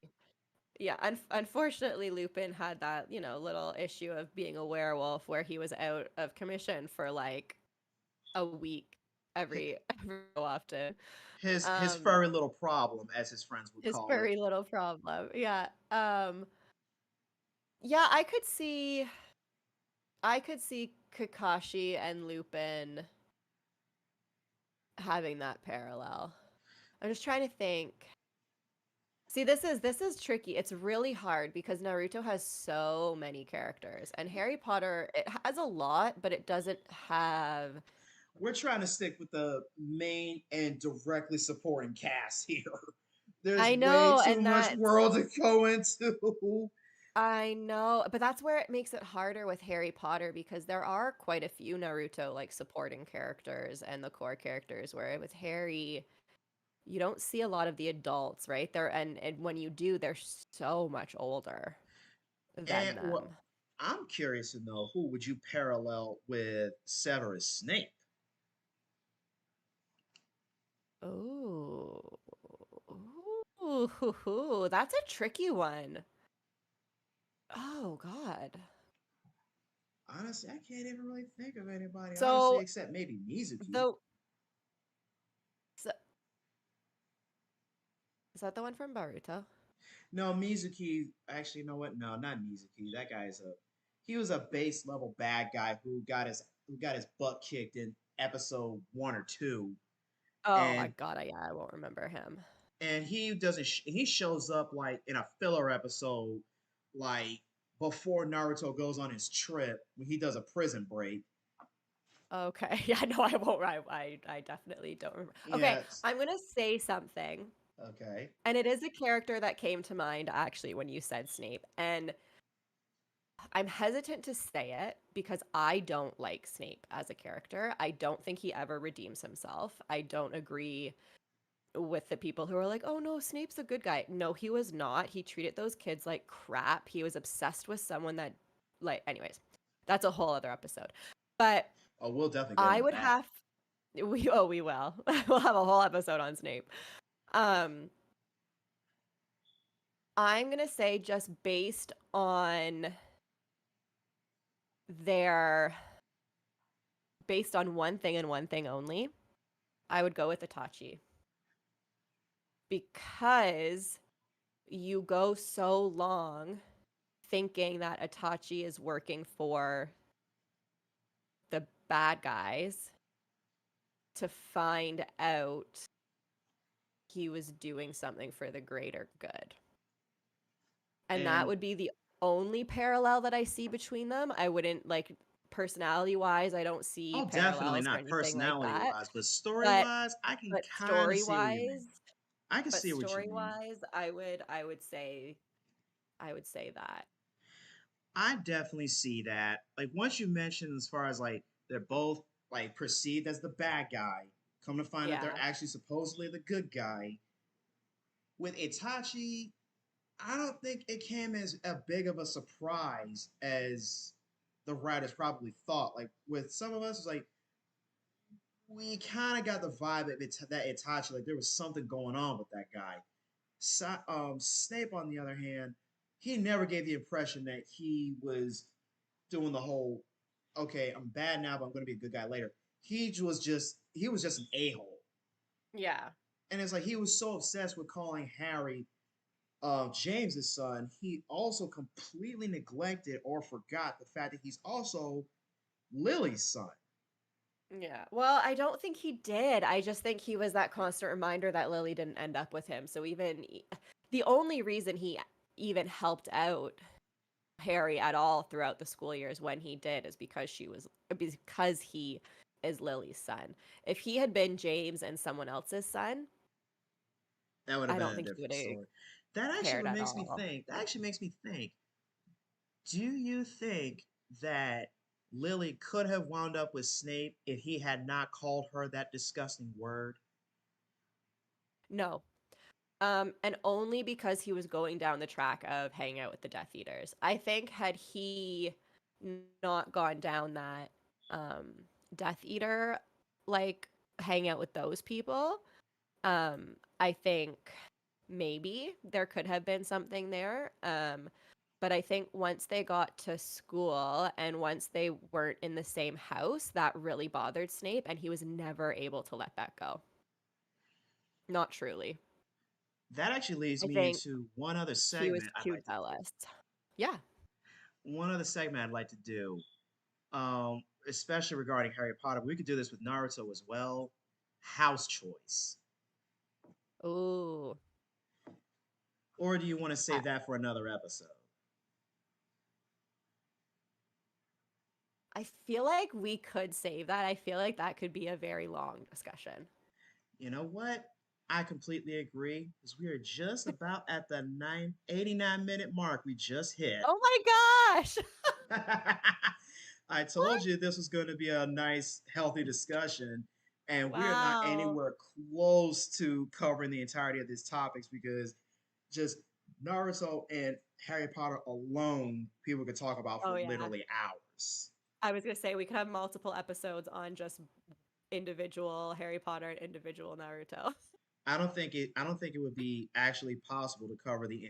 Yeah, unfortunately, Lupin had that, little issue of being a werewolf where he was out of commission for like a week every so often.
His
Um,
furry little problem, as his friends would
his
call it.
furry little problem. Yeah. Yeah, I could see Kakashi and Lupin having that parallel. I'm just trying to think. See, this is tricky. It's really hard because Naruto has so many characters, and Harry Potter, it has a lot, but it doesn't have.
We're trying to stick with the main and directly supporting cast here. There's
I
way
know,
too
and
much
that's
world to go into.
I know, but that's where it makes it harder with Harry Potter because there are quite a few Naruto like supporting characters and the core characters where with Harry, you don't see a lot of the adults, right? And when you do, they're so much older than
And well,
them.
I'm curious to know who would you parallel with Severus Snape?
Oh. Ooh, that's a tricky one. Oh God.
Honestly, I can't even really think of anybody, honestly,
So
except maybe Mizuki.
the so, is that the one from Baruto?
No, Mizuki, actually, you know what? No, not Mizuki. That guy's a he was a base level bad guy who got his butt kicked in episode 1 or 2.
Oh my
And
God, I won't remember him.
and he doesn't. He shows up like in a filler episode, like before Naruto goes on his trip when he does a prison break.
Okay. Yeah, no, I won't. I definitely don't remember. Okay,
Yes.
I'm gonna say something,
Okay.
and it is a character that came to mind actually when you said Snape, and I'm hesitant to say it because I don't like Snape as a character. I don't think he ever redeems himself. I don't agree with the people who are like, "Oh no, Snape's a good guy." No, he was not. He treated those kids like crap. He was obsessed with someone that like anyways. That's a whole other episode. But
Oh, we'll definitely get
I
into
would
that.
have we will. We'll have a whole episode on Snape. Um I'm going to say just based on their based on one thing and one thing only, I would go with Itachi because you go so long thinking that Itachi is working for the bad guys to find out he was doing something for the greater good. And that
And
would be the only parallel that I see between them. I wouldn't like personality wise, I don't see
oh, definitely
parallels or
not
anything like
personality
that.
wise, but story
But
wise, I can
but
kind of
story
see where you mean.
wise,
I can
but
see what you
story
mean.
wise, I would say that.
I definitely see that. Like once you mentioned, as far as like they're both like perceived as the bad guy, come to find out they're
Yeah.
actually supposedly the good guy. With Itachi, I don't think it came as a big of a surprise as the writers probably thought. Like with some of us, it's like we kind of got the vibe that Itachi, like there was something going on with that guy. Snape, on the other hand, he never gave the impression that he was doing the whole, okay, I'm bad now, but I'm going to be a good guy later. He was just an a hole,
Yeah.
and it's like he was so obsessed with calling Harry James's son, he also completely neglected or forgot the fact that he's also Lily's son.
Yeah. Well, I don't think he did. I just think he was that constant reminder that Lily didn't end up with him. So the only reason he even helped out Harry at all throughout the school years when he did is because he is Lily's son. If he had been James and someone else's son,
That would have
I
been
don't
a
think he would
different
have
story. That
cared
actually
at
makes me
all.
think. That actually makes me think. Do you think that Lily could have wound up with Snape if he had not called her that disgusting word?
No. And only because he was going down the track of hanging out with the Death Eaters. I think had he not gone down that um Death Eater like hang out with those people, I think maybe there could have been something there. But I think once they got to school and once they weren't in the same house, that really bothered Snape, and he was never able to let that go. Not truly.
That actually leads
I
me
think
into one other
he was
segment I'd
too
like to do.
jealous. Yeah.
One other segment I'd like to do, especially regarding Harry Potter. We could do this with Naruto as well. House choice.
Ooh.
Or do you want to
I,
save that for another episode?
I feel like we could save that. I feel like that could be a very long discussion.
You know what? I completely agree because we are just about at the 89-minute mark we just hit.
Oh my gosh.
I told you this was going to be a nice, healthy discussion, and we are not
Wow.
anywhere close to covering the entirety of these topics because just Naruto and Harry Potter alone, people could talk about for
Oh yeah.
literally hours.
I was gonna say we could have multiple episodes on just individual Harry Potter and individual Naruto.
I don't think it would be actually possible to cover the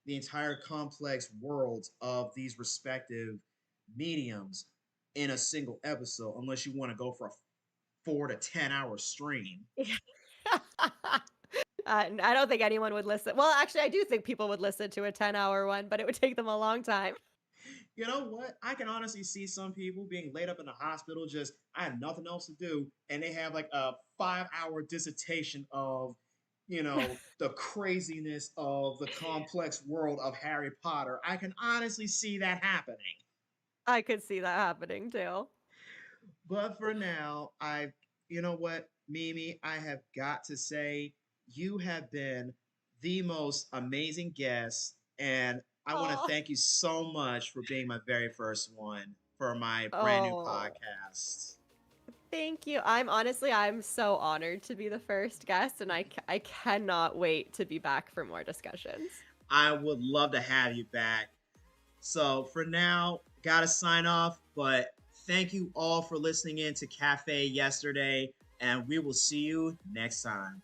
entire complex worlds of these respective mediums in a single episode unless you want to go for a 4 to 10 hour stream.
I don't think anyone would listen. Well, actually, I do think people would listen to a 10-hour one, but it would take them a long time.
You know what? I can honestly see some people being laid up in the hospital I have nothing else to do, and they have like a 5 hour dissertation of the craziness of the complex world of Harry Potter, I can honestly see that happening.
I could see that happening too.
But for now, you know what, Mimi, I have got to say, you have been the most amazing guest. And I want to
Oh,
thank you so much for being my very first one for my brand new
oh,
podcast.
thank you. I'm so honored to be the first guest, and I cannot wait to be back for more discussions.
I would love to have you back. So for now, gotta sign off. But thank you all for listening in to Cafe Yesterday, and we will see you next time.